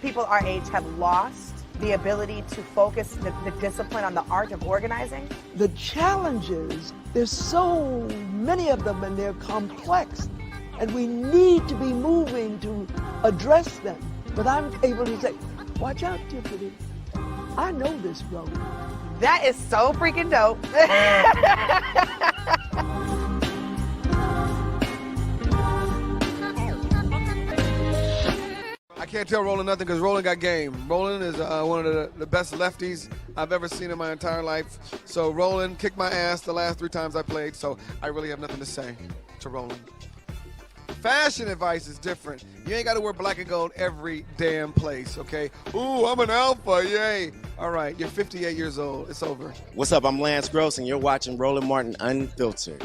People our age have lost the ability to focus the discipline on the art of organizing? The challenges, there's so many of them and they're complex, and we need to be moving to address them. But I'm able to say, watch out, Tiffany. I know this road. That is so freaking dope. I can't tell Roland nothing because Roland got game. Roland is one of the best lefties I've ever seen in my entire life. So Roland kicked my ass the last 3 times I played, so I really have nothing to say to Roland. Fashion advice is different. You ain't got to wear black and gold every damn place, okay? Ooh, I'm an alpha, yay. All right, you're 58 years old. It's over. What's up? I'm Lance Gross, and you're watching Roland Martin Unfiltered.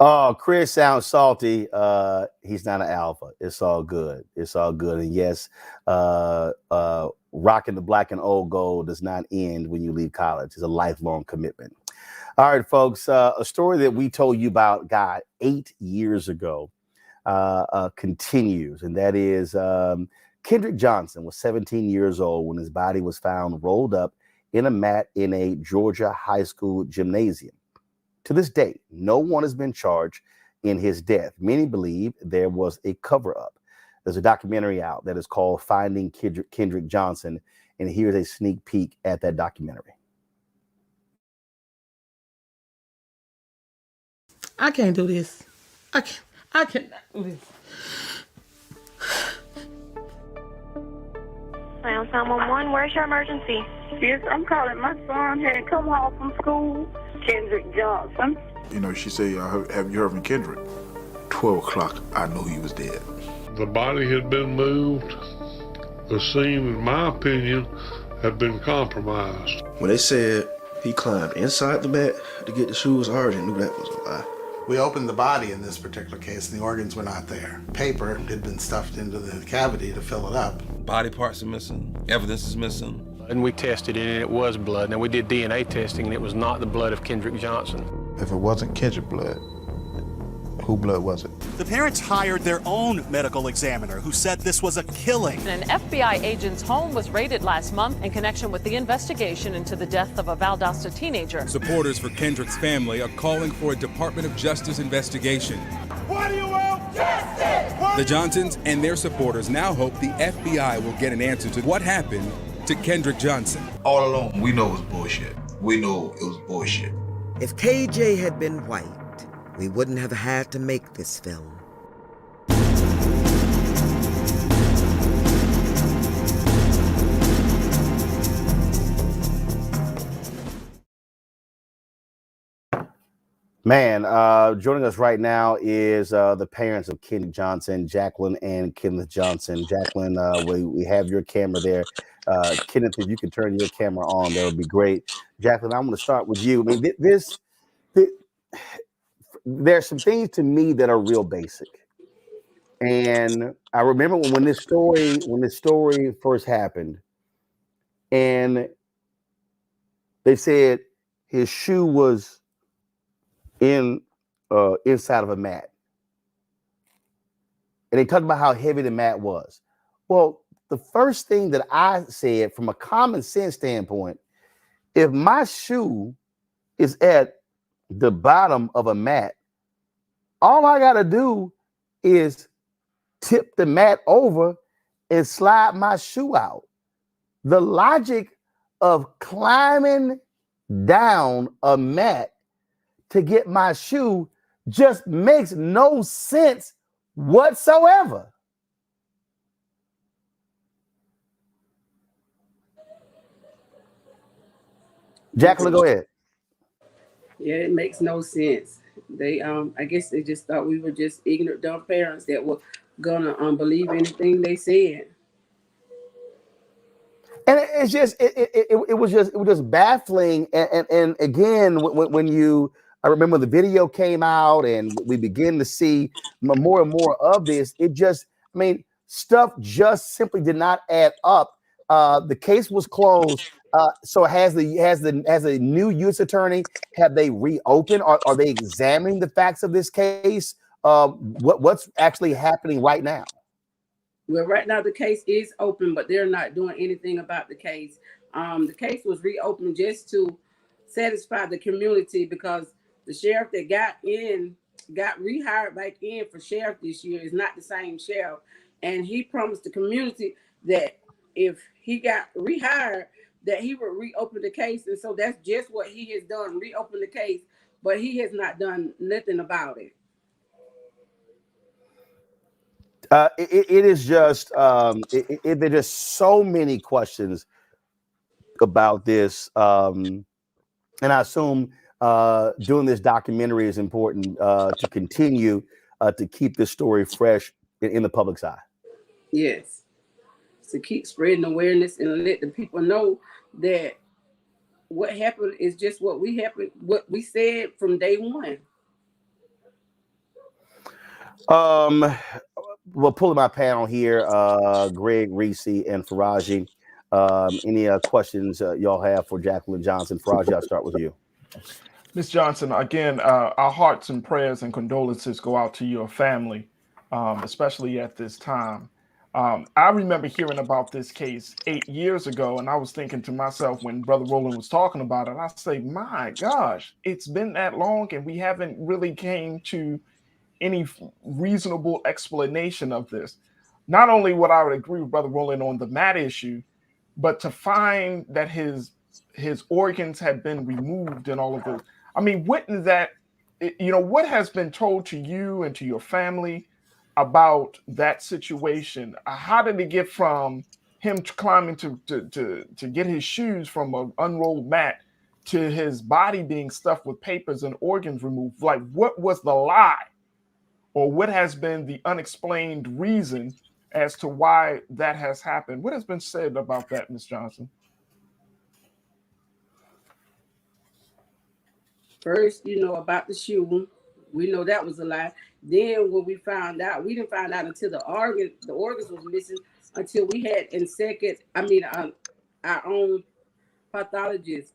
Oh, Chris sounds salty. He's not an alpha. It's all good. It's all good. And yes, rocking the black and old gold does not end when you leave college. It's a lifelong commitment. All right, folks. A story that we told you about, God, 8 years ago continues. And that is Kendrick Johnson was 17 years old when his body was found rolled up in a mat in a Georgia high school gymnasium. To this day, no one has been charged, in his death. Many believe there was a cover-up. There's a documentary out that is called Finding Kendrick Johnson, and here's a sneak peek at that documentary. I can't do this. I cannot do this. 911, where's your emergency? Yes, I'm calling. My son had come home from school. Kendrick Johnson. You know, she said, have you heard from Kendrick? 12 o'clock, I knew he was dead. The body had been moved. The scene, in my opinion, had been compromised. When they said he climbed inside the mat to get the shoes, I already knew that was a lie. We opened the body in this particular case, and the organs were not there. Paper had been stuffed into the cavity to fill it up. Body parts are missing, evidence is missing. And we tested it, and it was blood. Now, we did DNA testing, and it was not the blood of Kendrick Johnson. If it wasn't Kendrick blood, who blood was it? The parents hired their own medical examiner who said this was a killing. An FBI agent's home was raided last month in connection with the investigation into the death of a Valdosta teenager. Supporters for Kendrick's family are calling for a Department of Justice investigation. What do you want? Justice! The Johnsons and their supporters now hope the FBI will get an answer to what happened to Kendrick Johnson. All along, we know it was bullshit. We know it was bullshit. If KJ had been white, we wouldn't have had to make this film. Man, joining us right now is the parents of Kendrick Johnson, Jacqueline and Kenneth Johnson. Jacqueline, we have your camera there. Kenneth, if you could turn your camera on, that would be great. Jacqueline, I'm going to start with you. I mean, there's some things to me that are real basic. And I remember when this story first happened, and they said his shoe was inside of a mat. And they talked about how heavy the mat was. Well, the first thing that I said from a common sense standpoint, if my shoe is at the bottom of a mat, all I got to do is tip the mat over and slide my shoe out. The logic of climbing down a mat to get my shoe just makes no sense whatsoever. Jacqueline, go ahead. Yeah, it makes no sense. They, I guess they just thought we were just ignorant, dumb parents that were gonna believe anything they said. And it's just, it was just baffling. And again, when I remember the video came out and we begin to see more and more of this, stuff just simply did not add up. The case was closed. So has a new U.S. attorney, have they reopened? Are they examining the facts of this case? What's actually happening right now? Well, right now the case is open, but they're not doing anything about the case. The case was reopened just to satisfy the community because the sheriff that got rehired back in for sheriff this year is not the same sheriff. And he promised the community that if he got rehired, that he would reopen the case. And so that's just what he has done, reopen the case, but he has not done nothing about it. It is just, there are just so many questions about this. And I assume doing this documentary is important to continue to keep this story fresh in the public's eye. Yes. To keep spreading awareness and let the people know that what happened is just what we said from day one. Well, pulling my panel here, Greg, Reese, and Faraji. Any questions y'all have for Jacqueline Johnson? Faraji, I'll start with you. Ms. Johnson, again, our hearts and prayers and condolences go out to your family, especially at this time. I remember hearing about this case 8 years ago, and I was thinking to myself when Brother Roland was talking about it, I say, my gosh, it's been that long, and we haven't really came to any reasonable explanation of this. Not only would I agree with Brother Roland on the Matt issue, but to find that his organs had been removed and all of those. I mean, wouldn't that, what has been told to you and to your family about that situation? How did it get from him climbing to get his shoes from an unrolled mat to his body being stuffed with papers and organs removed? Like, what was the lie, or what has been the unexplained reason as to why that has happened? What has been said about that, Ms. Johnson? First, about the shoe, we know that was a lie. Then when we found out, we didn't find out until the organs was missing, until we had our own pathologist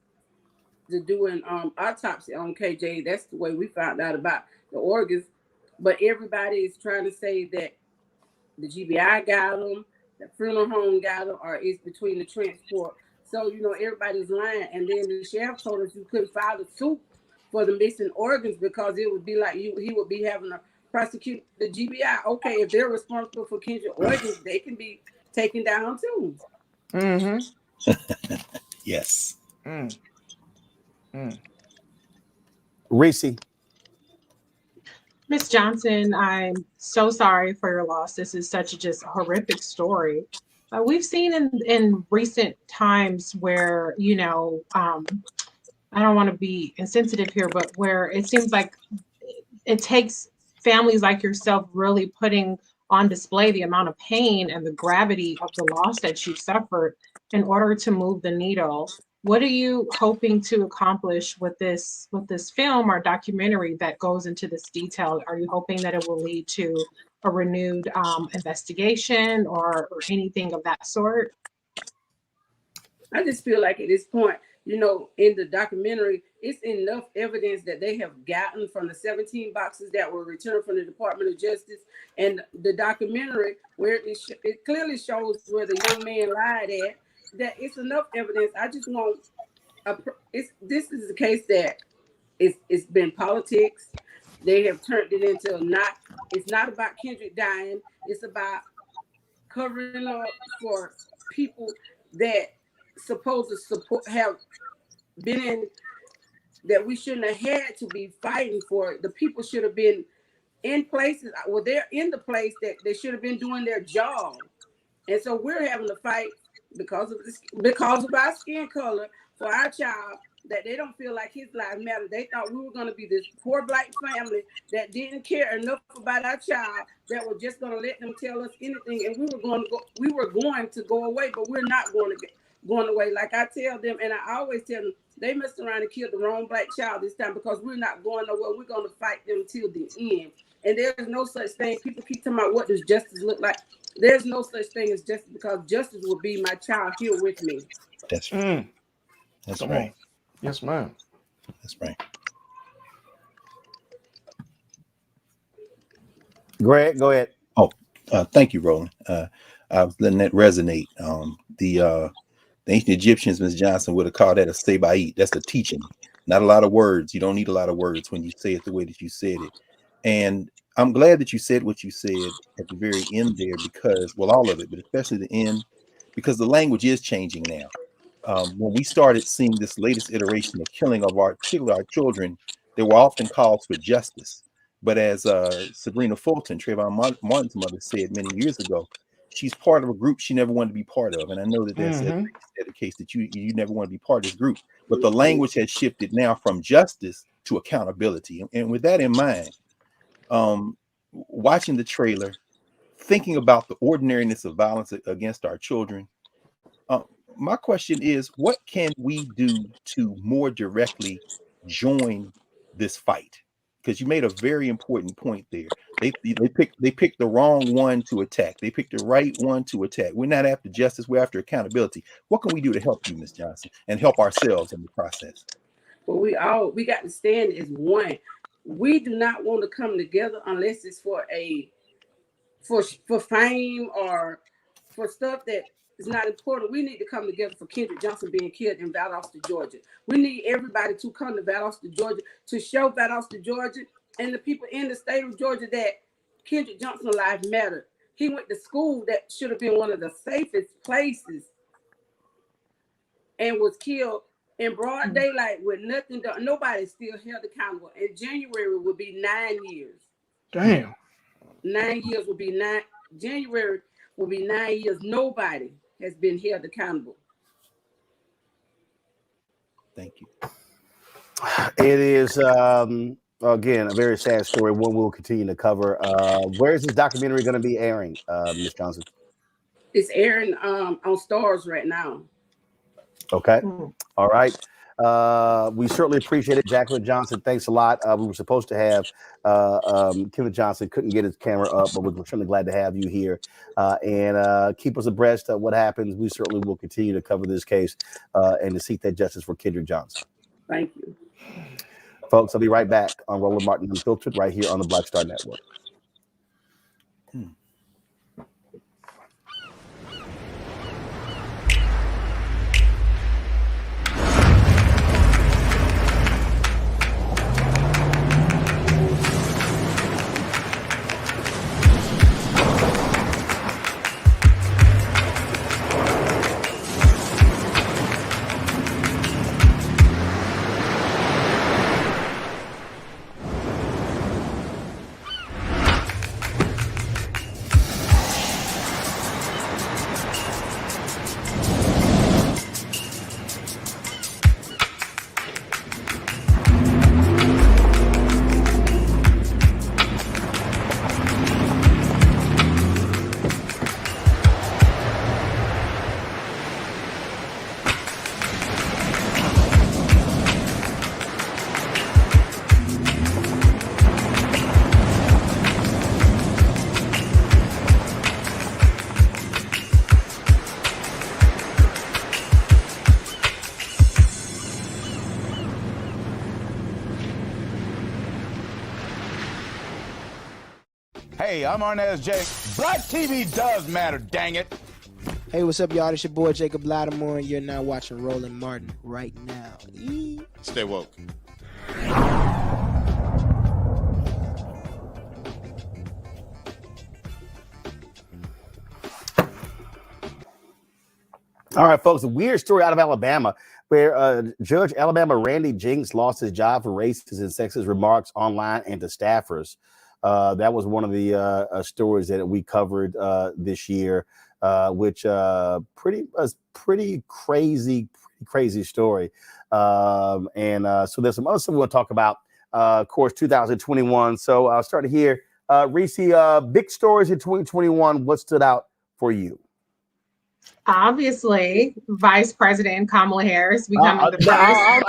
to do an autopsy on KJ. That's the way we found out about the organs. But everybody is trying to say that the GBI got them, the funeral home got them, or it's between the transport. So, everybody's lying. And then the sheriff told us you couldn't file a suit for the missing organs because it would be like he would be having to prosecute the GBI. Okay, if they're responsible for Kendrick organs, they can be taken down too. Mm-hmm. Yes. Reese. Miss Johnson, I'm so sorry for your loss. This is such a just horrific story. We've seen in recent times where, I don't want to be insensitive here, but where it seems like it takes families like yourself really putting on display the amount of pain and the gravity of the loss that you've suffered in order to move the needle. What are you hoping to accomplish with this film or documentary that goes into this detail? Are you hoping that it will lead to a renewed investigation or anything of that sort? I just feel like at this point, in the documentary, it's enough evidence that they have gotten from the 17 boxes that were returned from the Department of Justice, and the documentary where it clearly shows where the young man lied at. That it's enough evidence. I just want this is a case that it's been politics. They have turned it into it's not about Kendrick dying. It's about covering up for people that supposed to have been in, that we shouldn't have had to be fighting for. The people should have been in places. Well, they're in the place that they should have been doing their job. And so we're having to fight because of our skin color for our child, that they don't feel like his life matters. They thought we were going to be this poor black family that didn't care enough about our child, that were just going to let them tell us anything, and we were going to go away, but we're not going away. Like I tell them, and I always tell them, they messed around and killed the wrong black child this time, because we're not going nowhere. We're going to fight them till the end. And there's no such thing. People keep talking about what does justice look like. There's no such thing as justice, because justice will be my child here with me. That's right. That's right. Yes, ma'am. That's right. Greg, go ahead. Oh, thank you, Roland. I was letting that resonate. The ancient Egyptians, Ms. Johnson, would have called that a sebaid. That's a teaching. Not a lot of words. You don't need a lot of words when you say it the way that you said it. And I'm glad that you said what you said at the very end there, because, well, all of it, but especially the end, because the language is changing now. When we started seeing this latest iteration of killing of particularly our children, there were often calls for justice. But as Sabrina Fulton, Trayvon Martin's mother, said many years ago, she's part of a group she never wanted to be part of. And I know that that's the case, that you never want to be part of this group. But the language has shifted now from justice to accountability. And with that in mind, watching the trailer, thinking about the ordinariness of violence against our children, my question is, what can we do to more directly join this fight? Because you made a very important point there. They picked the wrong one to attack. They picked the right one to attack. We're not after justice, we're after accountability. What can we do to help you, Ms. Johnson, and help ourselves in the process? Well, we got to stand as one. We do not want to come together unless it's for fame or for stuff that is not important. We need to come together for Kendrick Johnson being killed in Valdosta, Georgia. We need everybody to come to Valdosta, Georgia, to show Valdosta, Georgia, and the people in the state of Georgia that Kendrick Johnson life mattered. He went to school that should have been one of the safest places and was killed in broad daylight with nothing done. Nobody still held accountable. In January would be 9 years. Damn. 9 years will be nine. January will be 9 years. Nobody has been held accountable. Thank you. It is again a very sad story. One we'll continue to cover. Where is this documentary going to be airing, Ms. Johnson? It's airing on Stars right now. Okay. All right. We certainly appreciate it. Jacqueline Johnson, thanks a lot. We were supposed to have Kendrick Johnson, couldn't get his camera up, but we're certainly glad to have you here and keep us abreast of what happens. We certainly will continue to cover this case and to seek that justice for Kendrick Johnson. Thank you. Folks, I'll be right back on Roland Martin Unfiltered right here on the Black Star Network. Hey, I'm Arnaz J. Black TV does matter, dang it. Hey, what's up, y'all? It's your boy Jacob Lattimore, and you're now watching Roland Martin right now. Stay woke. All right, folks, a weird story out of Alabama where Judge Alabama Randy Jinks lost his job for racist and sexist remarks online and to staffers. That was one of the stories that we covered this year, which pretty crazy story. So there's some other stuff we want to talk about, of course, 2021. So I'll start here. Reese, big stories in 2021. What stood out for you? Obviously, Vice President Kamala Harris becoming the first. I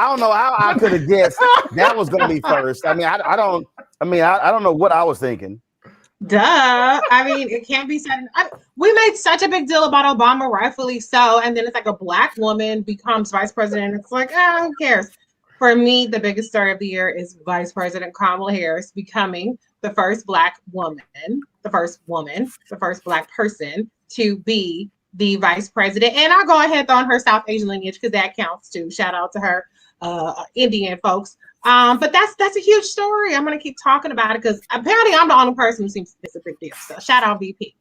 don't know how I could have guessed that was going to be first. I don't know what I was thinking. Duh. I mean, it can't be said. We made such a big deal about Obama, rightfully so, and then it's like a Black woman becomes vice president. It's like, who cares? For me, the biggest story of the year is Vice President Kamala Harris becoming the first Black woman, the first Black person to be the vice president. And I'll go ahead and throw on her South Asian lineage because that counts too. Shout out to her Indian folks. But that's a huge story. I'm going to keep talking about it because apparently I'm the only person who seems it's a big deal. So shout out VP.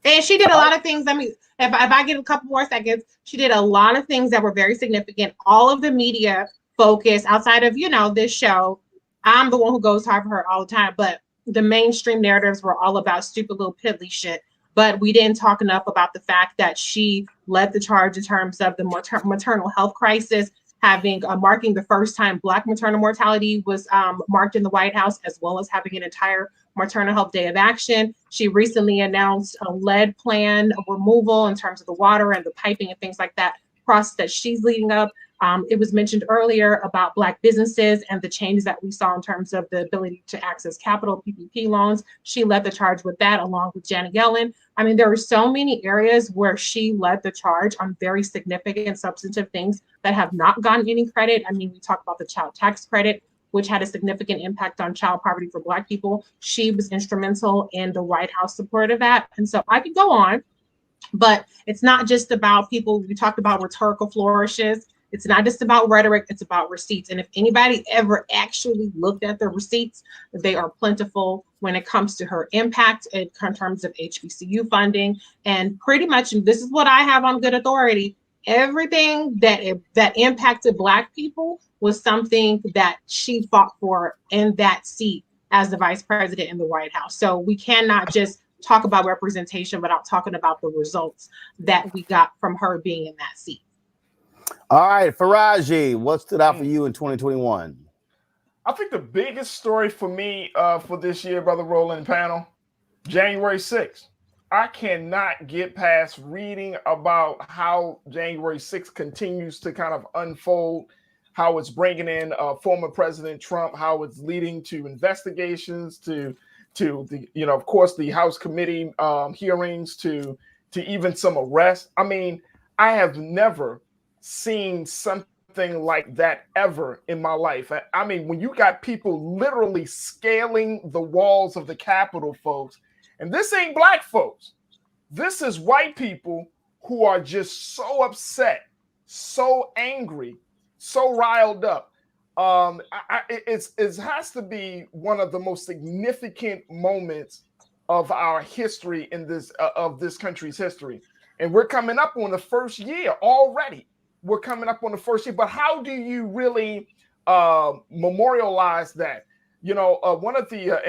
And she did a lot of things. I mean, if I get a couple more seconds, she did a lot of things that were very significant. All of the media focus outside of, this show, I'm the one who goes hard for her all the time. But the mainstream narratives were all about stupid little piddly shit. But we didn't talk enough about the fact that she led the charge in terms of the maternal health crisis, having marking the first time Black maternal mortality was marked in the White House, as well as having an entire maternal health day of action. She recently announced a lead plan removal in terms of the water and the piping and things like that process that she's leading up. It was mentioned earlier about Black businesses and the changes that we saw in terms of the ability to access capital, PPP loans. She led the charge with that along with Janet Yellen. I mean, there were so many areas where she led the charge on very significant substantive things that have not gotten any credit. I mean, we talked about the child tax credit, which had a significant impact on child poverty for Black people. She was instrumental in the White House support of that. And so I could go on, but it's not just about people. We talked about rhetorical flourishes It's not just about rhetoric, it's about receipts. And if anybody ever actually looked at the receipts, they are plentiful when it comes to her impact in terms of HBCU funding. And pretty much, this is what I have on good authority, everything that impacted Black people was something that she fought for in that seat as the vice president in the White House. So we cannot just talk about representation without talking about the results that we got from her being in that seat. All right, Faraji, what stood out for you in 2021? I think the biggest story for me for this year, Brother Roland panel, January 6th. I cannot get past reading about how January 6th continues to kind of unfold, how it's bringing in former President Trump, how it's leading to investigations, to the, you know, of course, the House committee hearings, to even some arrests. I mean, I have never seen something like that ever in my life. I mean, when you got people literally scaling the walls of the Capitol, folks, and this ain't Black folks, this is white people who are just so upset, so angry, so riled up. It has to be one of the most significant moments of our history in this of this country's history, and we're coming up on the first year already. We're coming up on the first year, but how do you really memorialize that? You know, one of the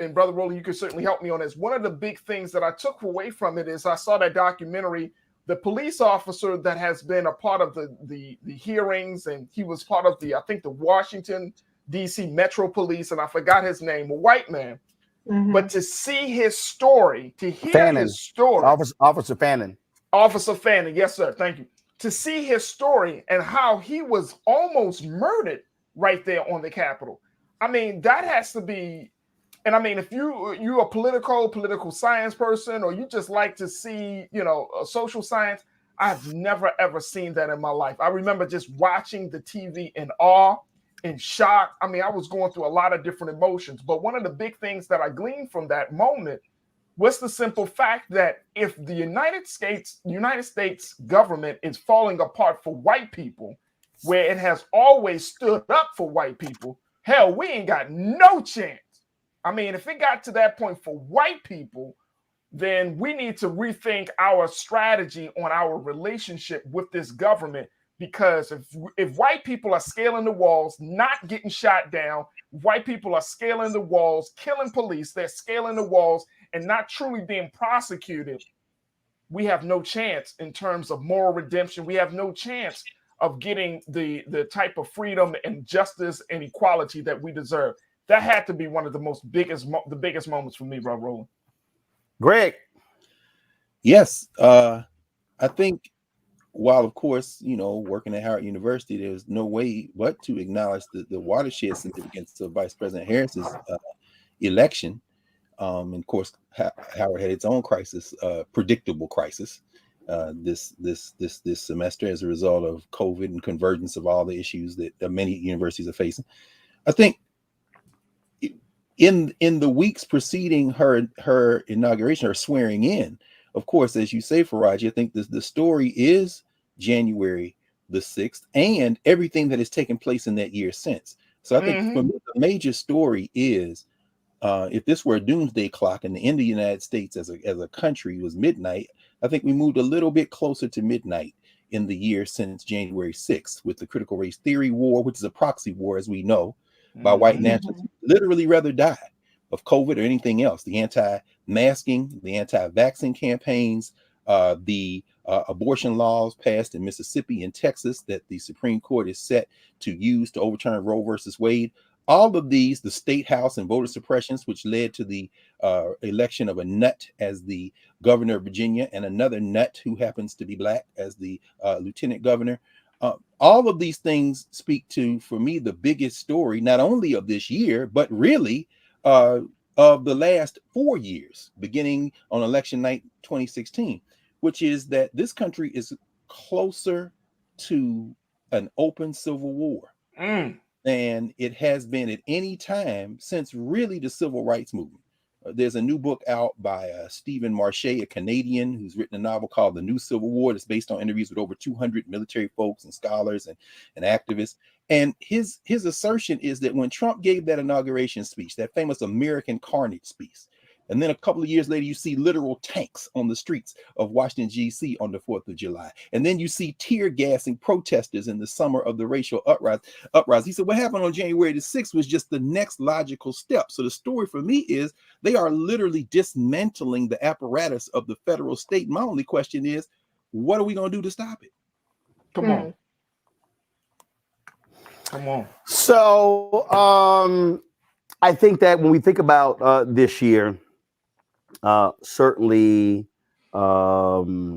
and Brother Roland, you can certainly help me on this. One of the big things that I took away from it is I saw that documentary. The police officer that has been a part of the hearings, and he was part of I think the Washington D.C. Metro Police, and I forgot his name, a white man. Mm-hmm. But to see his story, to hear his story, Officer Fannin, yes, sir, thank you. To see his story and how he was almost murdered right there on the Capitol. I mean, that has to be. And I mean, if you're a political science person, or you just like to see, you know, social science, I've never, ever seen that in my life. I remember just watching the TV in awe, in shock. I mean, I was going through a lot of different emotions. But one of the big things that I gleaned from that moment was the simple fact that if the United States government is falling apart for white people, where it has always stood up for white people, hell, we ain't got no chance. I mean, if it got to that point for white people, then we need to rethink our strategy on our relationship with this government. Because if white people are scaling the walls, not getting shot down, white people are scaling the walls, killing police, they're scaling the walls and not truly being prosecuted, we have no chance in terms of moral redemption. We have no chance of getting the type of freedom and justice and equality that we deserve. That had to be one of the biggest moments for me, bro, Roland. Greg. Yes. I think while, of course, you know, working at Howard University, there's no way but to acknowledge the watershed significance of Vice President Harris's election. And of course, Howard had its own crisis, predictable crisis, this semester as a result of COVID and convergence of all the issues that many universities are facing. I think in the weeks preceding her inauguration, her swearing in, of course, as you say, Faraji, I think the story is January the 6th and everything that has taken place in that year since. So I think for me, the major story is if this were a doomsday clock and the end of the United States as a country was midnight, I think we moved a little bit closer to midnight in the year since January 6th with the critical race theory war, which is a proxy war, as we know, by white nationalists literally rather die of COVID or anything else. The anti-masking, the anti-vaccine campaigns, the abortion laws passed in Mississippi and Texas that the Supreme Court is set to use to overturn Roe versus Wade. All of these, the state house and voter suppressions, which led to the election of a nut as the governor of Virginia and another nut who happens to be black as the lieutenant governor. All of these things speak to, for me, the biggest story, not only of this year, but really of the last 4 years, beginning on election night 2016, which is that this country is closer to an open civil war than it has been at any time since really the civil rights movement. There's a new book out by Stephen Marche, a Canadian, who's written a novel called The New Civil War. That's based on interviews with over 200 military folks and scholars and activists. And his assertion is that when Trump gave that inauguration speech, that famous American Carnage speech, and then a couple of years later, you see literal tanks on the streets of Washington, D.C. on the 4th of July. And then you see tear gassing protesters in the summer of the racial uprising. He said, what happened on January the 6th was just the next logical step. So the story for me is they are literally dismantling the apparatus of the federal state. My only question is, what are we going to do to stop it? Come on. Come on. So I think that when we think about this year, certainly January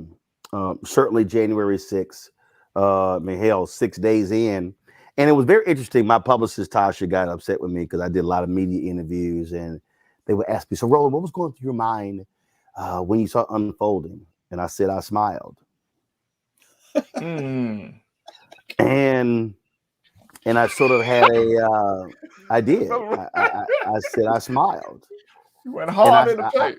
6th, I mean, hell, 6 days in. And it was very interesting. My publicist, Tasha, got upset with me because I did a lot of media interviews, and they would ask me, so Roland, what was going through your mind when you saw it unfolding? And I said, I smiled. Mm. And I sort of had I did. I said, I smiled. You went hard in the face.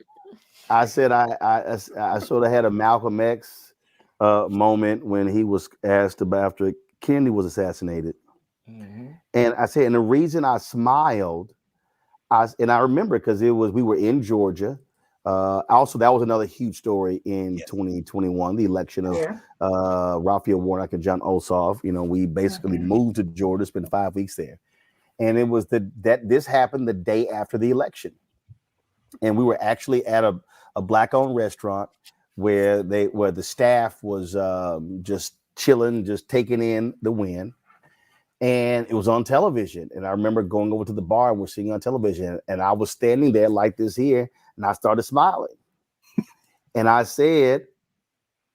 I said I sort of had a Malcolm X moment when he was asked about after Kennedy was assassinated. Mm-hmm. And I said, and the reason I smiled, I remember because we were in Georgia. Also, that was another huge story in 2021, the election of Raphael Warnock and John Ossoff. You know, we basically moved to Georgia, spent 5 weeks there. And it was this happened the day after the election. And we were actually at a Black-owned restaurant where the staff was just chilling, just taking in the win. And it was on television. And I remember going over to the bar and we're seeing on television. And I was standing there like this here, and I started smiling. And I said,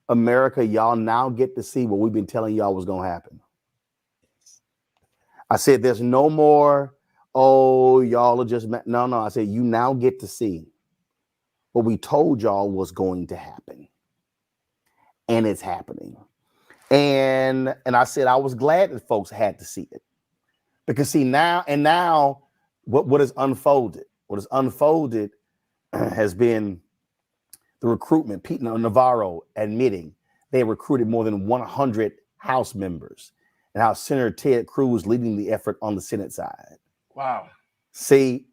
America, y'all now get to see what we've been telling y'all was going to happen. I said, there's no more, oh, y'all are just, no. I said, you now get to see what we told y'all was going to happen. And it's happening. And I said, I was glad that folks had to see it. Because see, now what has unfolded has been the recruitment. Pete Navarro admitting they recruited more than 100 House members, and how Senator Ted Cruz leading the effort on the Senate side. Wow. See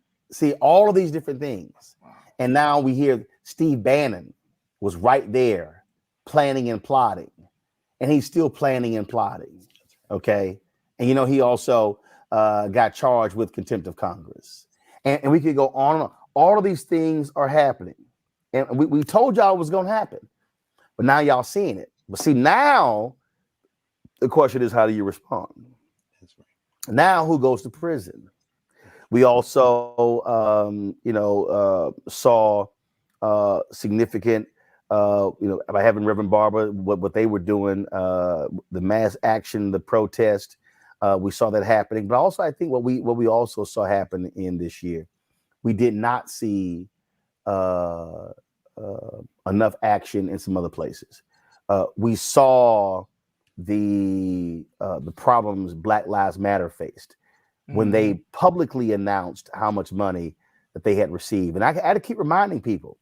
all of these different things. Wow. And now we hear Steve Bannon was right there planning and plotting, and he's still planning and plotting. Okay. And, you know, he also got charged with contempt of Congress. And we could go on and on. All of these things are happening. And we told y'all it was going to happen. But now y'all seeing it. But see, now the question is, how do you respond? That's right. Now who goes to prison? We also, saw significant, by having Reverend Barber, what they were doing, the mass action, the protest. We saw that happening. But also, I think what we also saw happen in this year, we did not see enough action in some other places. We saw the problems Black Lives Matter faced when they publicly announced how much money that they had received. And I had to keep reminding people,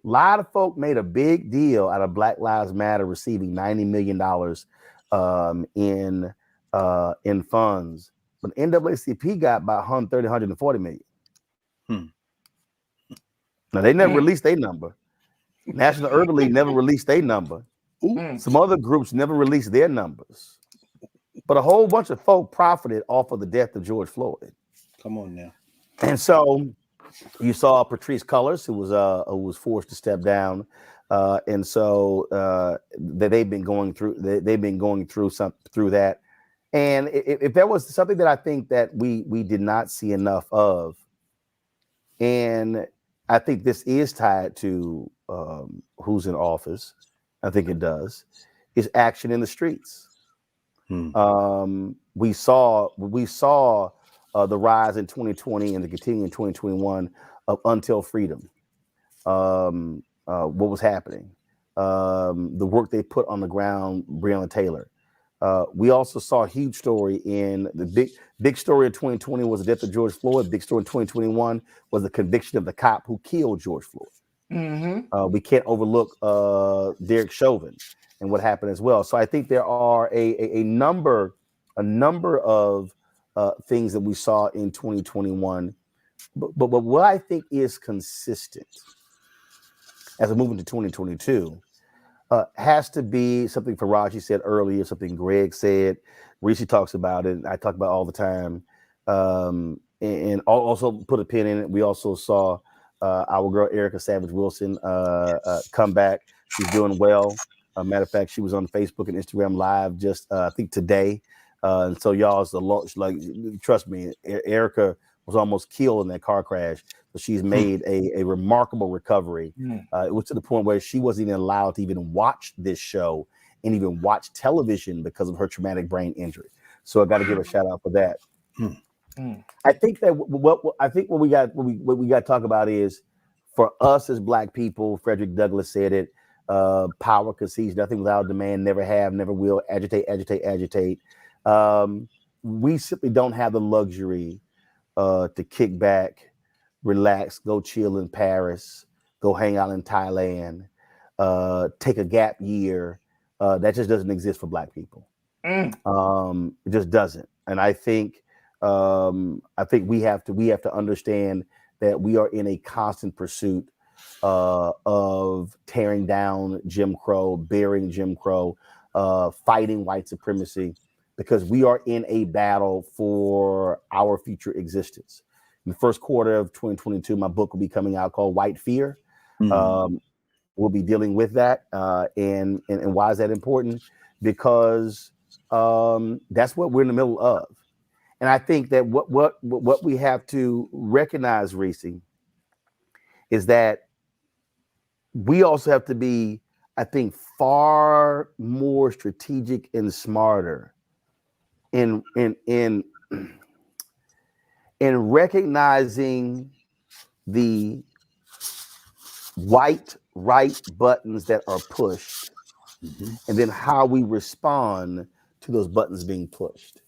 a lot of folk made a big deal out of Black Lives Matter receiving $90 million in funds, but NAACP got about 140 million. Now they never released their number. National Urban League never released their number. Some other groups never released their numbers. But a whole bunch of folk profited off of the death of George Floyd. Come on now. And so you saw Patrice Cullors, who was forced to step down, and so they've been going through through that. And if there was something that I think that we did not see enough of, and I think this is tied to who's in office, I think it does, is action in the streets. We saw the rise in 2020 and the continuing in 2021 of Until Freedom. What was happening? The work they put on the ground, Breonna Taylor, We also saw a huge story in the big story of 2020 was the death of George Floyd. Big story in 2021 was the conviction of the cop who killed George Floyd. We can't overlook Derek Chauvin and what happened as well. So I think there are a number of things that we saw in 2021. But what I think is consistent as we move into 2022 has to be something Faraji said earlier, something Greg said. Reese talks about it. I talk about it all the time. And also put a pin in it. We also saw our girl Erica Savage Wilson come back. She's doing well. Matter of fact, she was on Facebook and Instagram Live just I think today. And so y'all, like, trust me, Erica was almost killed in that car crash, but she's made a remarkable recovery. It was to the point where she wasn't even allowed to even watch this show and even watch television because of her traumatic brain injury. So I got to give a shout out for that. I think that what we got to talk about is, for us as Black people, Frederick Douglass said it, power concedes nothing without demand, never have, never will, agitate. We simply don't have the luxury to kick back, relax, go chill in Paris, go hang out in Thailand, take a gap year. That just doesn't exist for Black people. It just doesn't. And I think we have to understand that we are in a constant pursuit of tearing down Jim Crow, burying Jim Crow, fighting white supremacy, because we are in a battle for our future existence. In the first quarter of 2022, my book will be coming out called White Fear. We'll be dealing with that. And why is that important? Because that's what we're in the middle of. And I think that what we have to recognize, Reese, is that we also have to be, I think, far more strategic and smarter in recognizing the white right buttons that are pushed, and then how we respond to those buttons being pushed.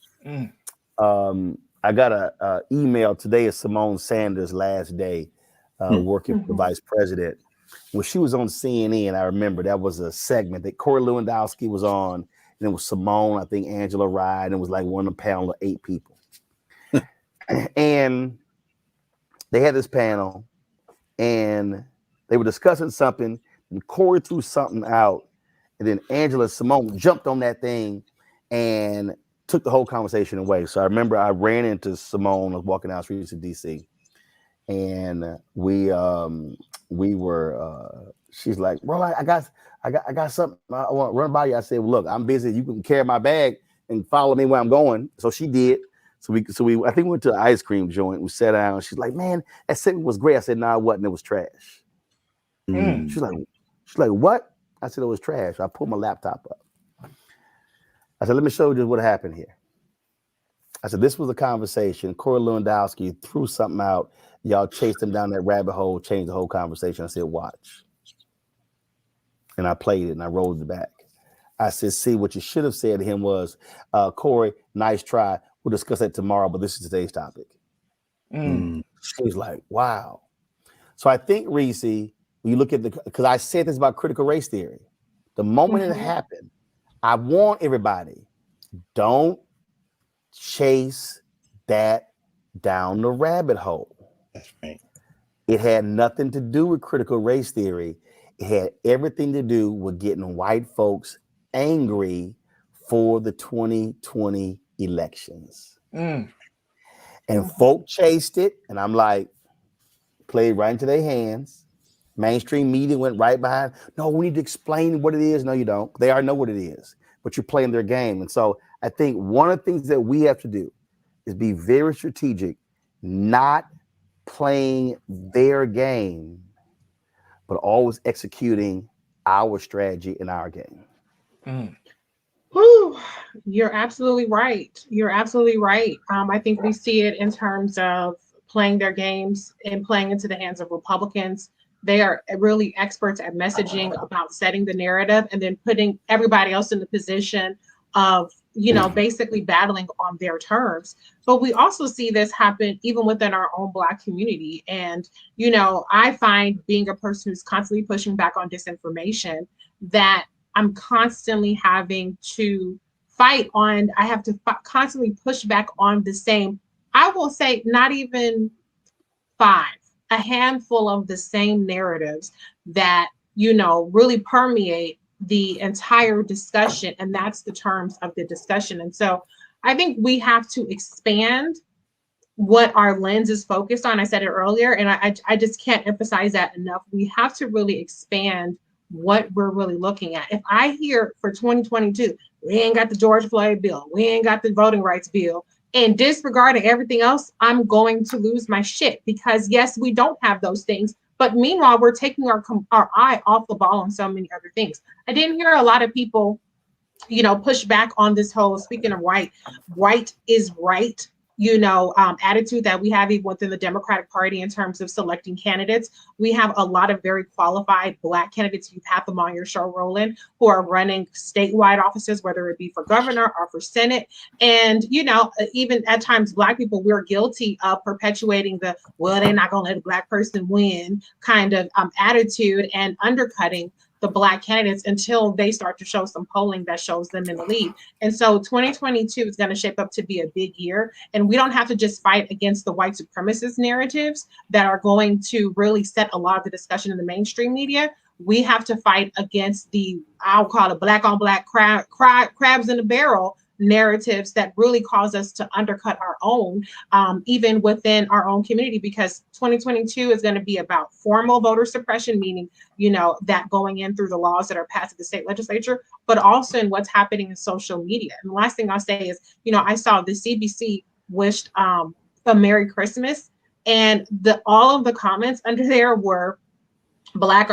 I got a email today of Simone Sanders' last day working for the vice president. When she was on CNN, I remember that was a segment that Corey Lewandowski was on, and it was Simone, I think Angela Rye, and it was like one of the panel of 8 people. And they had this panel, and they were discussing something, and Corey threw something out, and then Angela Simone jumped on that thing and took the whole conversation away. So I remember I ran into Simone, I was walking down the streets of DC, and we were she's like, well, I got something I want to run by you. I said, well, look, I'm busy. You can carry my bag and follow me where I'm going. So she did. So we I think we went to an ice cream joint. We sat down. She's like, man, that segment was great. I said, no, it wasn't. It was trash. She's like, what? I said, it was trash. I pulled my laptop up. I said, let me show you just what happened here. I said, this was a conversation. Corey Lewandowski threw something out. Y'all chased him down that rabbit hole, changed the whole conversation. I said, watch. And I played it and I rolled it back. I said, see, what you should have said to him was, Corey, nice try. We'll discuss that tomorrow, but this is today's topic. She was like, wow. So I think, Reese, when you look at because I said this about critical race theory, the moment it happened, I warn everybody, don't chase that down the rabbit hole. That's right. It had nothing to do with critical race theory. It had everything to do with getting white folks angry for the 2020 elections. And folk chased it, and I'm like, played right into their hands. Mainstream media went right behind. No, we need to explain what it is. No, you don't. They already know what it is, but you're playing their game. And so I think one of the things that we have to do is be very strategic, not playing their game, but always executing our strategy in our game. Whew, you're absolutely right. You're absolutely right. I think we see it in terms of playing their games and playing into the hands of Republicans. They are really experts at messaging about setting the narrative and then putting everybody else in the position of basically battling on their terms. But we also see this happen even within our own Black community. And, I find, being a person who's constantly pushing back on disinformation, that I'm constantly having to fight on, I have to constantly push back on the same, I will say not even 5, a handful of the same narratives that, really permeate the entire discussion. And that's the terms of the discussion. And so I think we have to expand what our lens is focused on. I said it earlier, and I just can't emphasize that enough. We have to really expand what we're really looking at. If I hear for 2022, we ain't got the George Floyd bill, we ain't got the voting rights bill, and disregarding everything else, I'm going to lose my shit, because yes, we don't have those things. But meanwhile, we're taking our eye off the ball on so many other things. I didn't hear a lot of people, push back on this whole, speaking of white is right, attitude that we have even within the Democratic Party in terms of selecting candidates. We have a lot of very qualified Black candidates. You've had them on your show, Roland, who are running statewide offices, whether it be for governor or for Senate. And, even at times, Black people, we're guilty of perpetuating the, well, they're not going to let a Black person win kind of attitude, and undercutting the Black candidates until they start to show some polling that shows them in the lead. And so 2022 is going to shape up to be a big year. And we don't have to just fight against the white supremacist narratives that are going to really set a lot of the discussion in the mainstream media. We have to fight against the, I'll call it Black on Black crabs in the barrel narratives that really cause us to undercut our own, even within our own community, because 2022 is going to be about formal voter suppression, meaning, that going in through the laws that are passed at the state legislature, but also in what's happening in social media. And the last thing I'll say is, I saw the CBC wished a Merry Christmas, and all of the comments under there were Black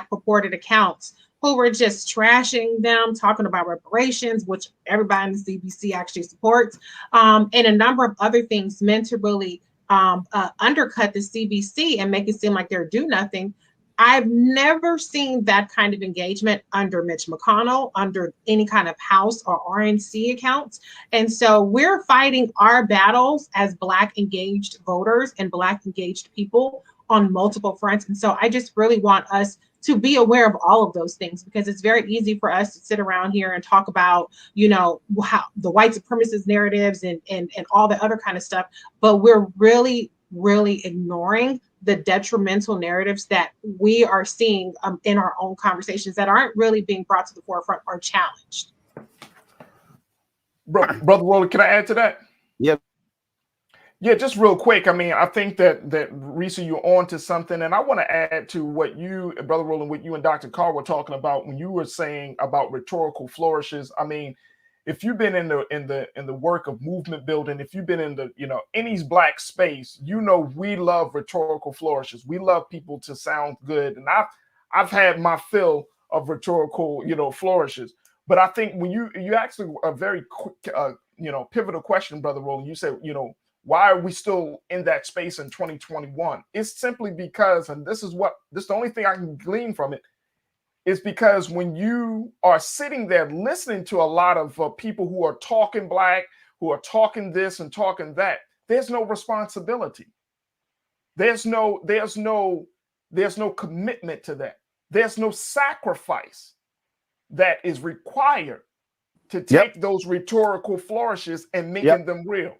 purported accounts who were just trashing them, talking about reparations, which everybody in the CBC actually supports, and a number of other things meant to really undercut the CBC and make it seem like they're do nothing. I've never seen that kind of engagement under Mitch McConnell, under any kind of House or RNC accounts. And so we're fighting our battles as Black engaged voters and Black engaged people on multiple fronts. And so I just really want us to be aware of all of those things, because it's very easy for us to sit around here and talk about, how the white supremacist narratives and all the other kind of stuff, but we're really, really ignoring the detrimental narratives that we are seeing in our own conversations that aren't really being brought to the forefront or challenged. Brother Roland, can I add to that? Yep. Yeah, just real quick. I mean, I think that Risa, you're on to something, and I want to add to what you, Brother Roland, what you and Dr. Carr were talking about when you were saying about rhetorical flourishes. I mean, if you've been in the work of movement building, if you've been in the any Black space, we love rhetorical flourishes. We love people to sound good, and I've had my fill of rhetorical flourishes. But I think when you asked a very quick pivotal question, Brother Roland, you said why are we still in that space in 2021? It's simply because, and this is the only thing I can glean from it, is because when you are sitting there listening to a lot of people who are talking Black, who are talking this and talking that, there's no responsibility. There's no commitment to that. There's no sacrifice that is required to take those rhetorical flourishes and making them real.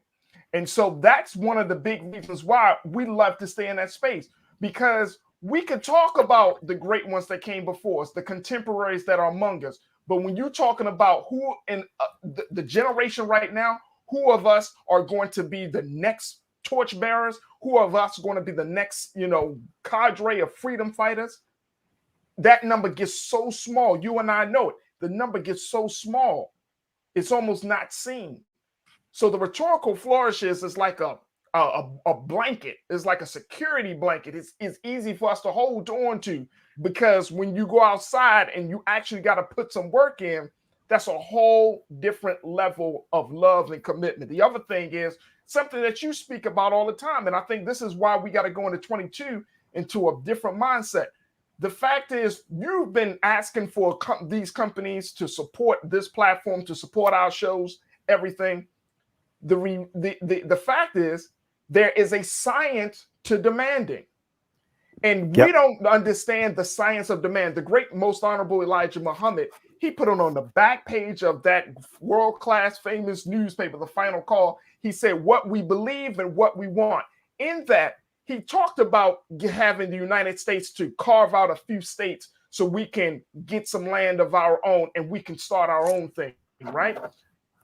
And so that's one of the big reasons why we love to stay in that space, because we could talk about the great ones that came before us, the contemporaries that are among us. But when you're talking about who in the generation right now, who of us are going to be the next torchbearers, who of us are going to be the next, cadre of freedom fighters, that number gets so small. You and I know it. The number gets so small, it's almost not seen. So the rhetorical flourishes is like a blanket. It's like a security blanket. It's easy for us to hold on to, because when you go outside and you actually got to put some work in, that's a whole different level of love and commitment. The other thing is something that you speak about all the time, and I think this is why we got to go into 22 into a different mindset. the fact is, you've been asking for these companies to support this platform, to support our shows, everything. The fact is, there is a science to demanding. And we don't understand the science of demand. The great, most honorable Elijah Muhammad, he put it on the back page of that world-class famous newspaper, The Final Call. He said, what we believe and what we want. In that, he talked about having the United States to carve out a few states so we can get some land of our own and we can start our own thing, right?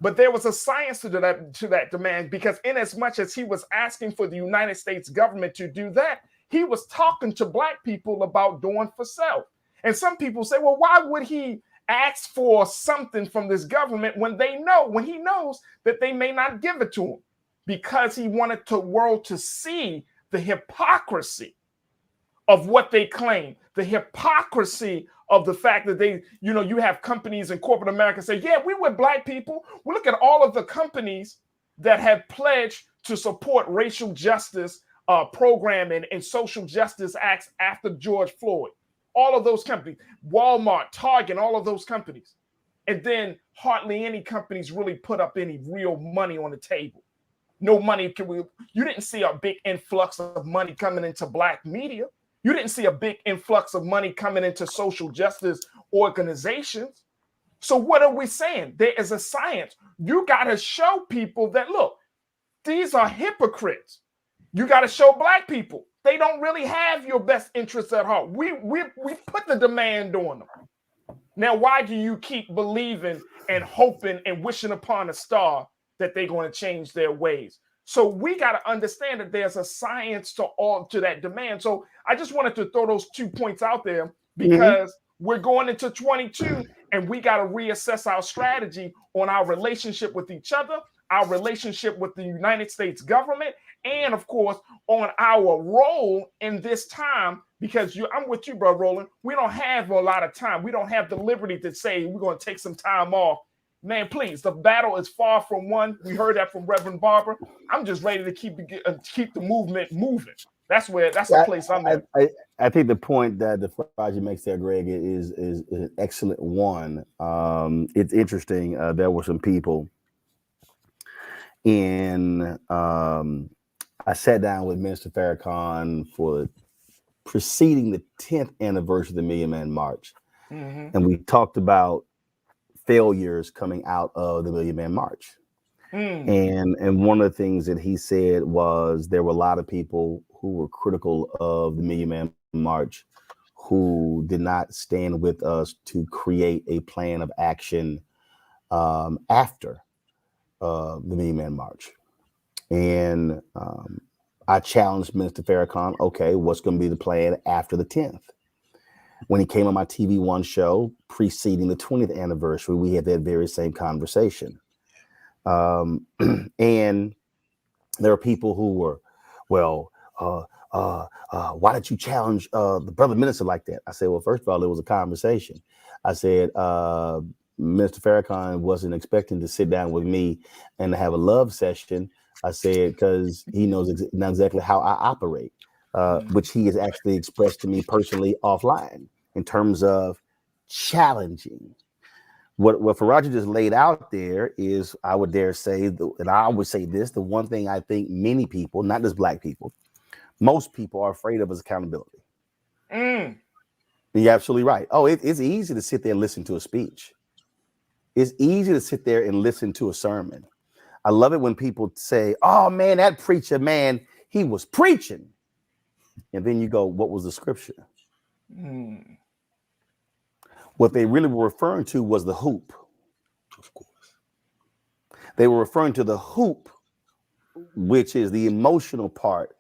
But there was a science to that demand, because in as much as he was asking for the United States government to do that, he was talking to Black people about doing for self. And some people say, well, why would he ask for something from this government when he knows that they may not give it to him? Because he wanted the world to see the hypocrisy of what they claim, the hypocrisy of the fact that you have companies in corporate America say, yeah, we were Black people. Well, look at all of the companies that have pledged to support racial justice programming and social justice acts after George Floyd. All of those companies, Walmart, Target, all of those companies. And then hardly any companies really put up any real money on the table. No money. You didn't see a big influx of money coming into Black media. You didn't see a big influx of money coming into social justice organizations. So what are we saying? There is a science. You got to show people that, look, these are hypocrites. You got to show Black people they don't really have your best interests at heart. We put the demand on them. Now, why do you keep believing and hoping and wishing upon a star that they're going to change their ways? So we got to understand that there's a science to that demand. So I just wanted to throw those 2 points out there because we're going into 22 and we got to reassess our strategy on our relationship with each other, our relationship with the United States government, and of course, on our role in this time, because I'm with you, bro, Roland. We don't have a lot of time. We don't have the liberty to say we're going to take some time off. Man, please, the battle is far from won. We heard that from Reverend Barber. I'm just ready to keep the movement moving. That's the place I'm at. I think the point that the project makes there, Greg, is an excellent one. It's interesting. There were some people I sat down with Minister Farrakhan for preceding the 10th anniversary of the Million Man March. And we talked about failures coming out of the Million Man March. And one of the things that he said was there were a lot of people who were critical of the Million Man March who did not stand with us to create a plan of action after the Million Man March. And I challenged Minister Farrakhan, okay, what's going to be the plan after the 10th? When he came on my TV One show preceding the 20th anniversary, we had that very same conversation. And there are people who were, well, why did you challenge the brother minister like that? I said, well, first of all, it was a conversation. I said, Mr. Farrakhan wasn't expecting to sit down with me and to have a love session. I said, because he knows not exactly how I operate, which he has actually expressed to me personally offline in terms of challenging. What Faraja just laid out there is, I would dare say, and I would say this, the one thing I think many people, not just Black people, most people are afraid of is accountability. You're absolutely right. Oh, it's easy to sit there and listen to a speech. It's easy to sit there and listen to a sermon. I love it when people say, oh man, that preacher, man, he was preaching. And then you go, what was the scripture? What they really were referring to was the hoop. Of course. They were referring to the hoop, which is the emotional part.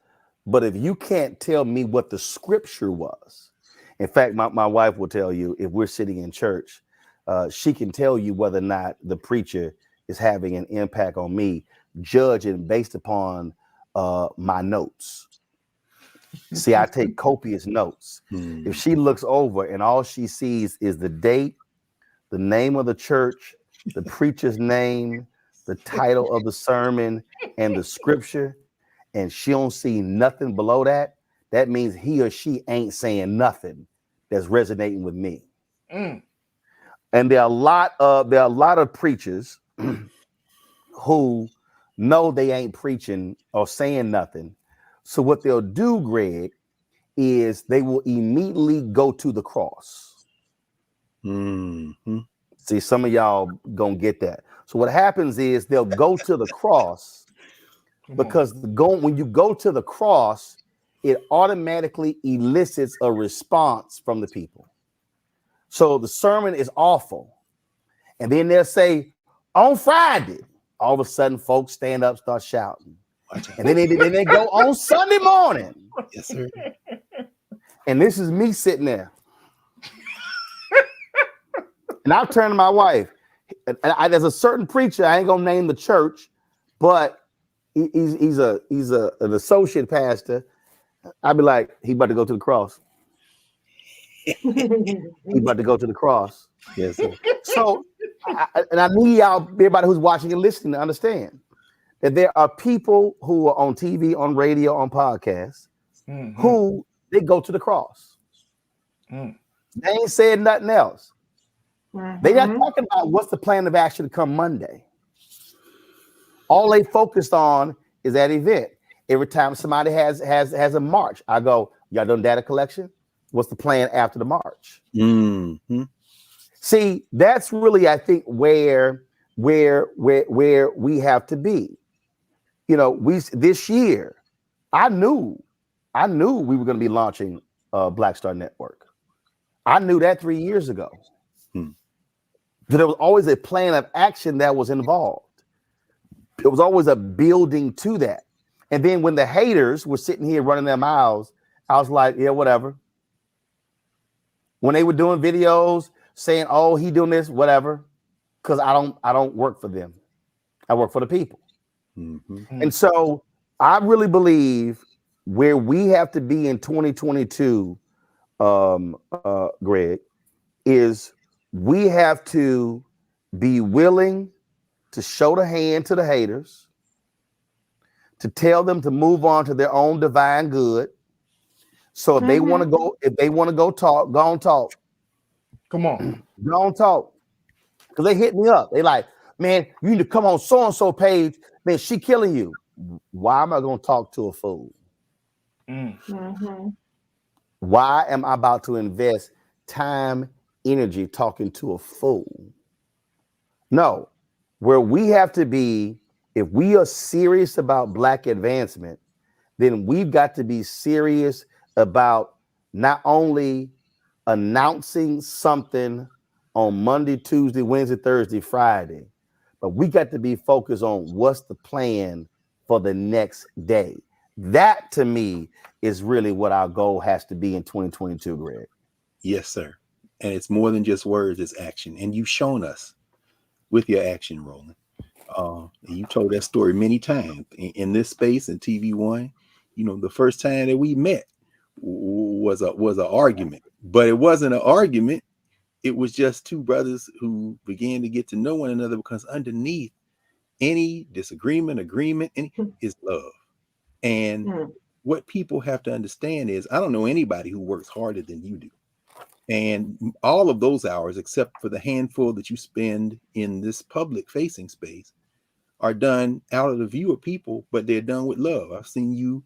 But if you can't tell me what the scripture was, in fact, my wife will tell you, if we're sitting in church, she can tell you whether or not the preacher is having an impact on me, judging based upon my notes. See, I take copious notes. If she looks over and all she sees is the date, the name of the church, the preacher's name, the title of the sermon, and the scripture, and she don't see nothing below that, that means he or she ain't saying nothing that's resonating with me. And there are a lot of preachers who know they ain't preaching or saying nothing. So what they'll do, Greg, is they will immediately go to the cross. See, some of y'all gonna get that. So what happens is they'll go to the cross because when you go to the cross, it automatically elicits a response from the people. So the sermon is awful. And then they'll say, on Friday, all of a sudden folks stand up, start shouting. And then they go on Sunday morning. Yes, sir. And this is me sitting there. And I'll turn to my wife. There's a certain preacher, I ain't gonna name the church, but he's an associate pastor. I'd be like, he about to go to the cross. He about to go to the cross. Yes, sir. So, I need y'all, everybody who's watching and listening, to understand that there are people who are on TV, on radio, on podcasts, who they go to the cross. They ain't said nothing else. They not talking about what's the plan of action to come Monday. All they focused on is that event. Every time somebody has a march, I go, y'all done data collection? What's the plan after the march? See, that's really, I think, where we have to be. You know, this year, I knew we were going to be launching Black Star Network. I knew that 3 years ago. There was always a plan of action that was involved. It was always a building to that. And then when the haters were sitting here running their mouths, I was like, yeah, whatever. When they were doing videos saying, oh, he doing this, whatever, because I don't work for them. I work for the people. And so I really believe where we have to be in 2022, Greg, is we have to be willing to show the hand to the haters, to tell them to move on to their own divine good. So if they want to go talk, go on talk. Come on. Go on talk. Because they hit me up. They like, man, you need to come on so-and-so page. Man, she killing you. Why am I going to talk to a fool? Why am I about to invest time, energy talking to a fool? No, where we have to be, if we are serious about Black advancement, then we've got to be serious about not only announcing something on Monday, Tuesday, Wednesday, Thursday, Friday, but we got to be focused on what's the plan for the next day. That to me is really what our goal has to be in 2022, Greg. Yes, sir. And it's more than just words, it's action. And you've shown us with your action, Roland. And you told that story many times in this space in TV One. You know, the first time that we met was an argument, but it wasn't an argument. It was just two brothers who began to get to know one another, because underneath any disagreement, agreement, is love. And what people have to understand is, I don't know anybody who works harder than you do. And all of those hours, except for the handful that you spend in this public facing space, are done out of the view of people, but they're done with love. I've seen you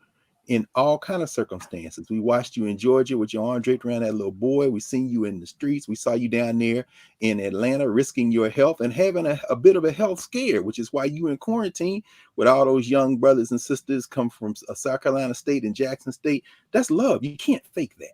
in all kind of circumstances. We watched you in Georgia with your arm draped around that little boy. We seen you in the streets. We saw you down there in Atlanta risking your health and having a bit of a health scare, which is why you in quarantine with all those young brothers and sisters come from South Carolina State and Jackson State. That's love. You can't fake that.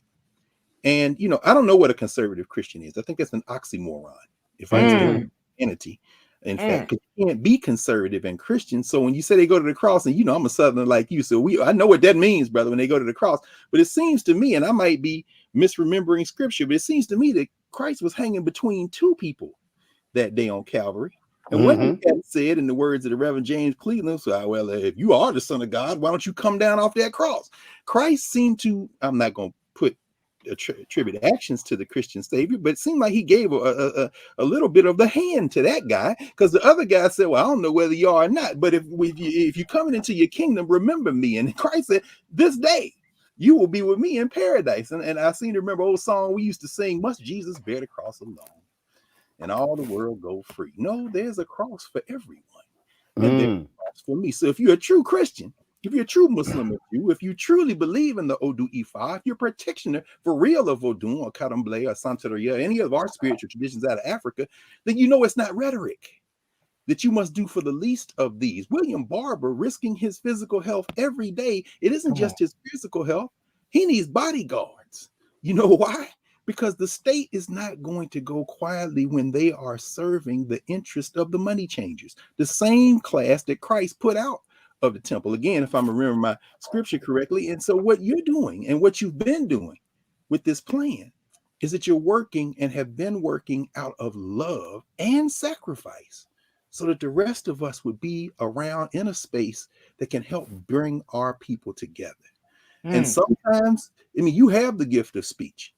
And, you know, I don't know what a conservative Christian is. I think that's an oxymoron. If I understand Christianity, in fact, you can't be conservative and Christian. So when you say they go to the cross, and you know, I'm a Southerner like you, so I know what that means, brother, when they go to the cross. But it seems to me, and I might be misremembering scripture, but it seems to me that Christ was hanging between two people that day on Calvary. And what he had said in the words of the Reverend James Cleveland, so, well, if you are the Son of God, why don't you come down off that cross? Christ seemed to, I'm not going to put attribute actions to the Christian Savior, but it seemed like he gave a little bit of the hand to that guy, because the other guy said, well, I don't know whether you are or not, but if you're coming into your kingdom, remember me. And Christ said, this day you will be with me in paradise. And I seem to remember old song we used to sing, must Jesus bear the cross alone and all the world go free? No, there's a cross for everyone. And there's a cross for me. So if you're a true Christian, if you're a true Muslim, if you truly believe in the Odu Ifa, if you're a practitioner for real of Odun or Karamble or Santeria, any of our spiritual traditions out of Africa, then you know it's not rhetoric that you must do for the least of these. William Barber risking his physical health every day. It isn't just his physical health. He needs bodyguards. You know why? Because the state is not going to go quietly when they are serving the interest of the money changers, the same class that Christ put out of the temple. Again, if I'm remembering my scripture correctly. And so what you're doing and what you've been doing with this plan is that you're working and have been working out of love and sacrifice so that the rest of us would be around in a space that can help bring our people together. And sometimes, I mean, you have the gift of speech.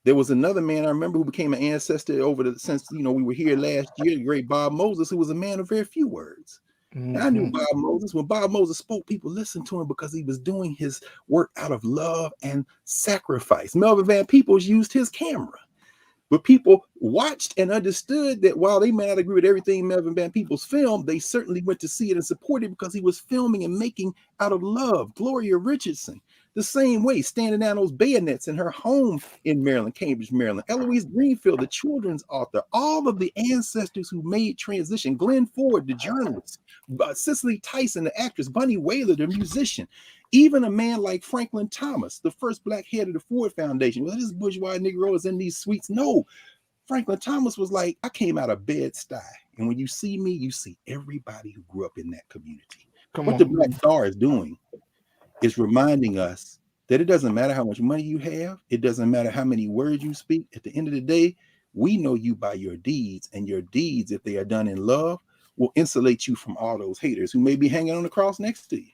There was another man I remember who became an ancestor since we were here last year, the great Bob Moses, who was a man of very few words. And I knew Bob Moses. When Bob Moses spoke, people listened to him because he was doing his work out of love and sacrifice. Melvin Van Peebles used his camera, but people watched and understood that while they may not agree with everything Melvin Van Peebles filmed, they certainly went to see it and support it because he was filming and making out of love. Gloria Richardson, the same way, standing down those bayonets in her home in Maryland, Cambridge, Maryland. Eloise Greenfield, the children's author, all of the ancestors who made transition. Glenn Ford, the journalist, Cicely Tyson, the actress, Bunny Wailer, the musician. Even a man like Franklin Thomas, the first black head of the Ford Foundation. Well, this bourgeois Negro is in these suites. No, Franklin Thomas was like, I came out of Bed-Stuy. And when you see me, you see everybody who grew up in that community. What the Black Star is doing is reminding us that it doesn't matter how much money you have. It doesn't matter how many words you speak. At the end of the day, we know you by your deeds, and your deeds, if they are done in love, will insulate you from all those haters who may be hanging on the cross next to you.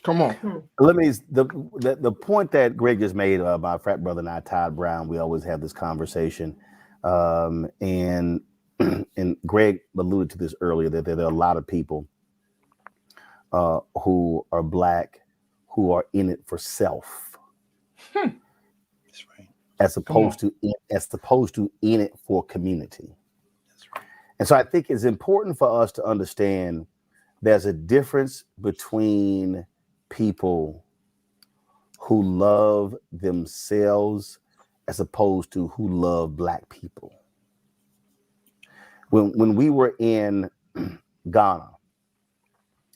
Come on. Let me, the point that Greg just made, my frat brother and I, Todd Brown, we always have this conversation. And Greg alluded to this earlier, that there are a lot of people who are black, who are in it for self. That's right. As opposed to in it for community. That's right. And so I think it's important for us to understand there's a difference between people who love themselves as opposed to who love black people. When we were in Ghana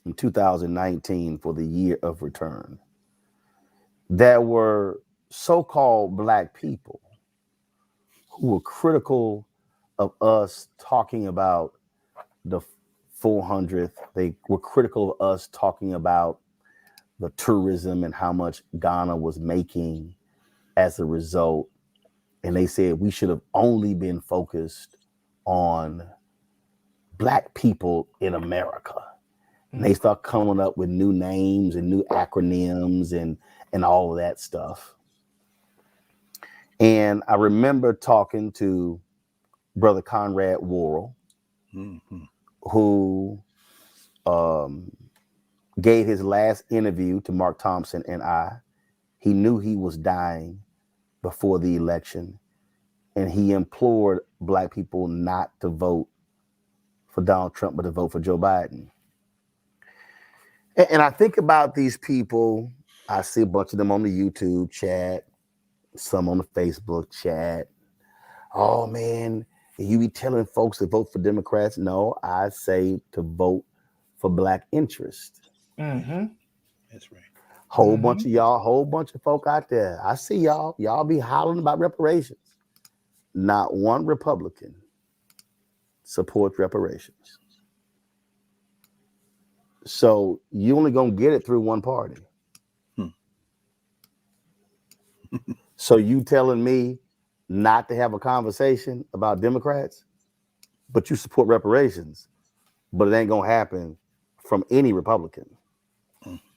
in 2019 for the year of return, there were so-called black people who were critical of us talking about the 400th. They were critical of us talking about the tourism and how much Ghana was making as a result. And they said we should have only been focused on black people in America. And they start coming up with new names and new acronyms and all of that stuff. And I remember talking to Brother Conrad Worrell, who gave his last interview to Mark Thompson and I. He knew he was dying before the election, and he implored black people not to vote for Donald Trump, but to vote for Joe Biden. And I think about these people. I see a bunch of them on the YouTube chat, some on the Facebook chat. Oh man, you be telling folks to vote for Democrats? No, I say to vote for black interest. That's right. Whole bunch of y'all, whole bunch of folk out there. I see y'all be hollering about reparations. Not one Republican supports reparations. So you only gonna get it through one party. So you telling me not to have a conversation about Democrats, but you support reparations, but it ain't gonna happen from any Republican.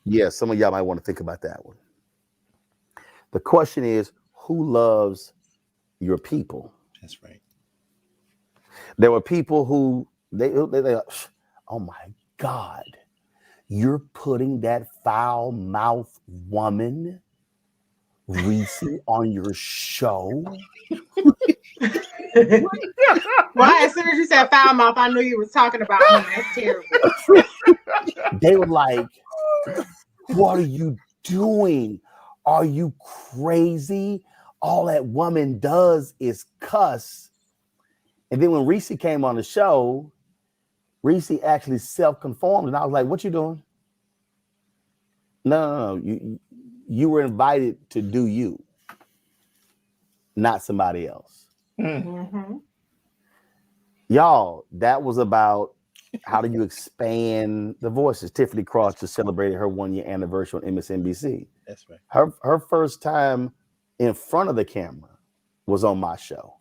Yeah, some of y'all might want to think about that one. The question is, who loves your people? That's right. There were people who they oh my God, you're putting that foul-mouthed woman Reese on your show? Well, as soon as you said foul mouth, I knew you was talking about me. That's terrible. They were like, what are you doing? Are you crazy? All that woman does is cuss. And then when Reese came on the show, Reese actually self-conformed. And I was like, what you doing? No. You were invited to do you, not somebody else. Mm-hmm. Y'all, that was about how do you expand the voices. Tiffany Cross just celebrated her 1-year anniversary on MSNBC. That's right. Her first time in front of the camera was on my show.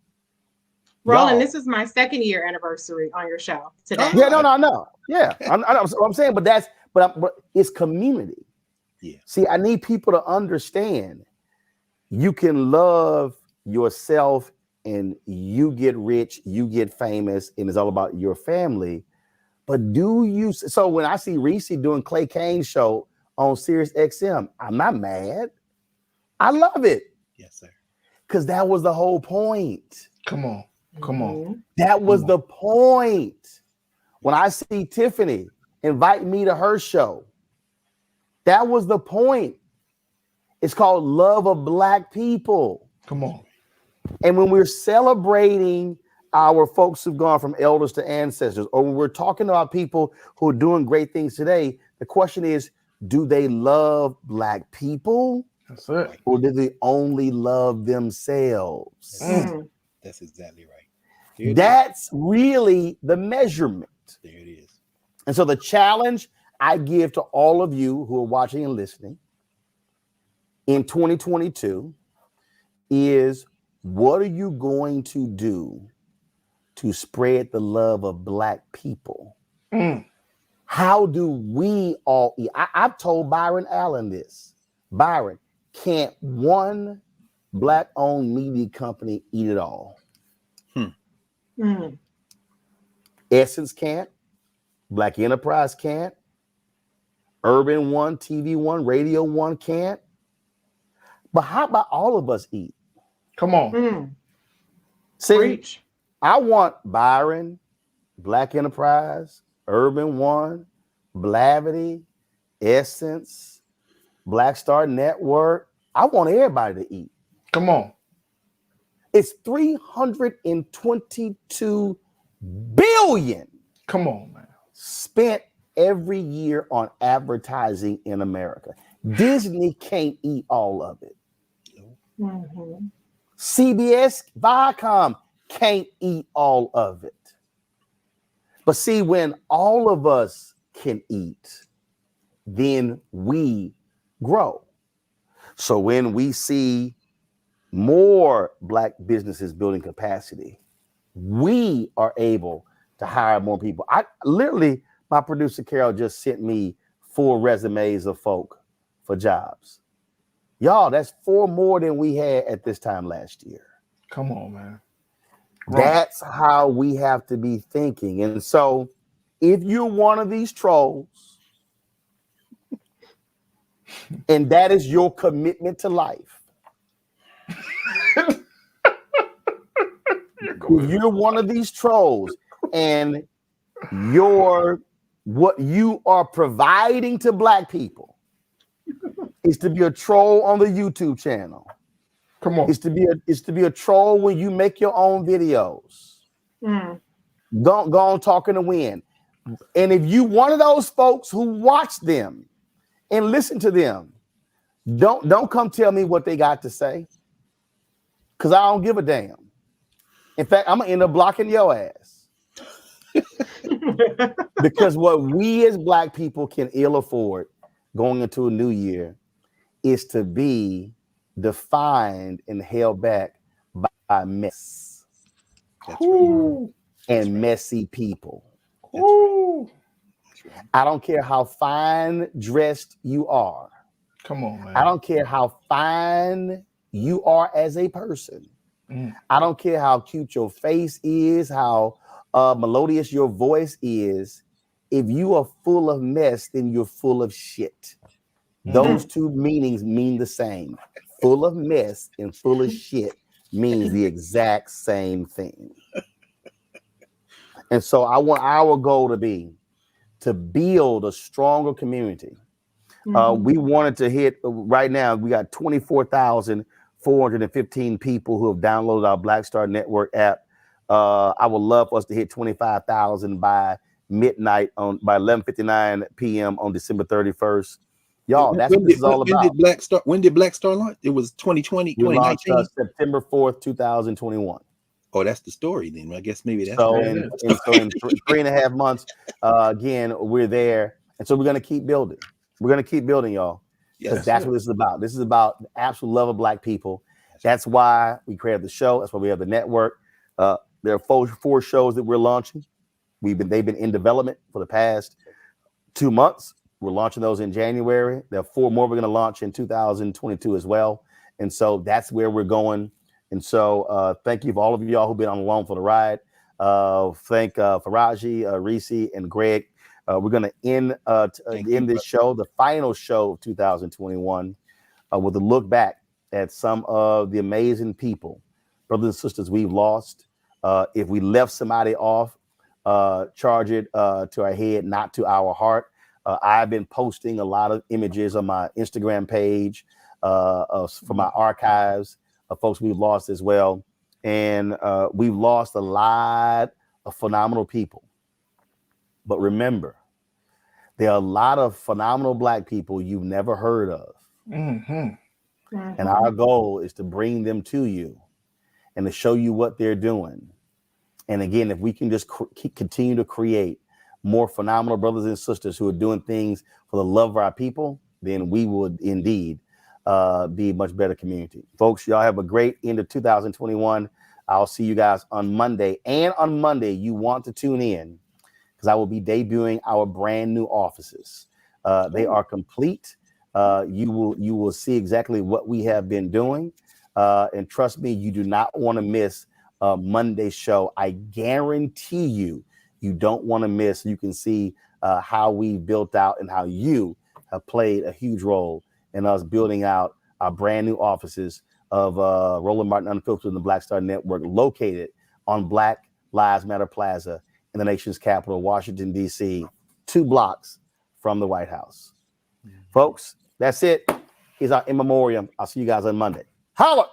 Roland, this is my 2nd year anniversary on your show today. Yeah, no. Yeah, I know what I'm saying, but it's community. Yeah. See, I need people to understand you can love yourself and you get rich, you get famous, and it's all about your family. But do you? So when I see Reese doing Clay Kane's show on Sirius XM, I'm not mad. I love it. Yes, sir. Because that was the whole point. Come on. That was the point. When I see Tiffany invite me to her show, that was the point. It's called Love of Black People. Come on. And when we're celebrating our folks who've gone from elders to ancestors, or when we're talking about people who are doing great things today, the question is, do they love Black people? That's it. Or do they only love themselves? That's exactly right. That's really the measurement. There it is. And so the challenge I give to all of you who are watching and listening in 2022 is, what are you going to do to spread the love of Black people? How do we all eat? I've told Byron Allen this. Byron, can't one Black-owned media company eat it all? Essence can't. Black Enterprise can't. Urban One, TV One, Radio One can't. But how about all of us eat? Come on. See, Preach. I want Byron, Black Enterprise, Urban One, Blavity, Essence, Black Star Network. I want everybody to eat. Come on. It's $322 billion. Come on, man. Spent every year on advertising in America. Disney can't eat all of it. CBS, Viacom can't eat all of it. But see, when all of us can eat, then we grow. So when we see more Black businesses building capacity, we are able to hire more people. My producer Carol just sent me 4 resumes of folk for jobs. Y'all, that's 4 more than we had at this time last year. Come on, man. That's how we have to be thinking. And so if you're one of these trolls, and that is your commitment to life, if you're one of these trolls and what you are providing to Black people is to be a troll on the YouTube channel. Come on. It's to be a troll when you make your own videos. Go on talking to win. And if you one of those folks who watch them and listen to them, don't come tell me what they got to say, because I don't give a damn. In fact, I'm gonna end up blocking your ass. Because what we as Black people can ill afford going into a new year is to be defined and held back by mess. That's right. And messy people. That's right. I don't care how fine dressed you are. Come on, man. I don't care how fine you are as a person. I don't care how cute your face is, how melodious your voice is. If you are full of mess, then you're full of shit. Those two meanings mean the same. full of mess and full of shit means the exact same thing. And so I want our goal to be to build a stronger community. We wanted to hit right now. We got 24,415 people who have downloaded our Black Star Network app. I would love for us to hit 25,000 by midnight by 11:59 p.m. on December 31st. Y'all, that's what this is all about. When did Black Star launch? It was 2020, We launched 2019. September 4th, 2021. Oh, that's the story then. I guess maybe that's so in 3.5 months. Again, we're there, and so we're gonna keep building. We're gonna keep building, y'all, because that's what this is about. This is about the absolute love of Black people. That's why we created the show. That's why we have the network. There are four shows that we're launching. They've been in development for the past 2 months. We're launching those in January. There are 4 more we're going to launch in 2022 as well. And so that's where we're going. And so thank you for all of y'all who've been on along for the ride. Thank Faraji, Reese, and Greg. We're going to end this show, the final show of 2021, with a look back at some of the amazing people, brothers and sisters we've lost. If we left somebody off, charge it to our head, not to our heart. I've been posting a lot of images on my Instagram page from my archives of folks we've lost as well. And we've lost a lot of phenomenal people. But remember, there are a lot of phenomenal Black people you've never heard of. And our goal is to bring them to you and to show you what they're doing. And again, if we can just continue to create more phenomenal brothers and sisters who are doing things for the love of our people, then we would indeed be a much better community. Folks, y'all have a great end of 2021. I'll see you guys on Monday. And on Monday, you want to tune in because I will be debuting our brand new offices. They are complete. You will see exactly what we have been doing. And trust me, you do not want to miss Monday's show. I guarantee you don't want to miss. You can see how we built out and how you have played a huge role in us building out our brand new offices of Roland Martin Unfiltered and the Black Star Network, located on Black Lives Matter Plaza in the nation's capital, Washington, D.C., 2 blocks from the White House. Folks, that's it. Here's our in memoriam. I'll see you guys on Monday. Holla!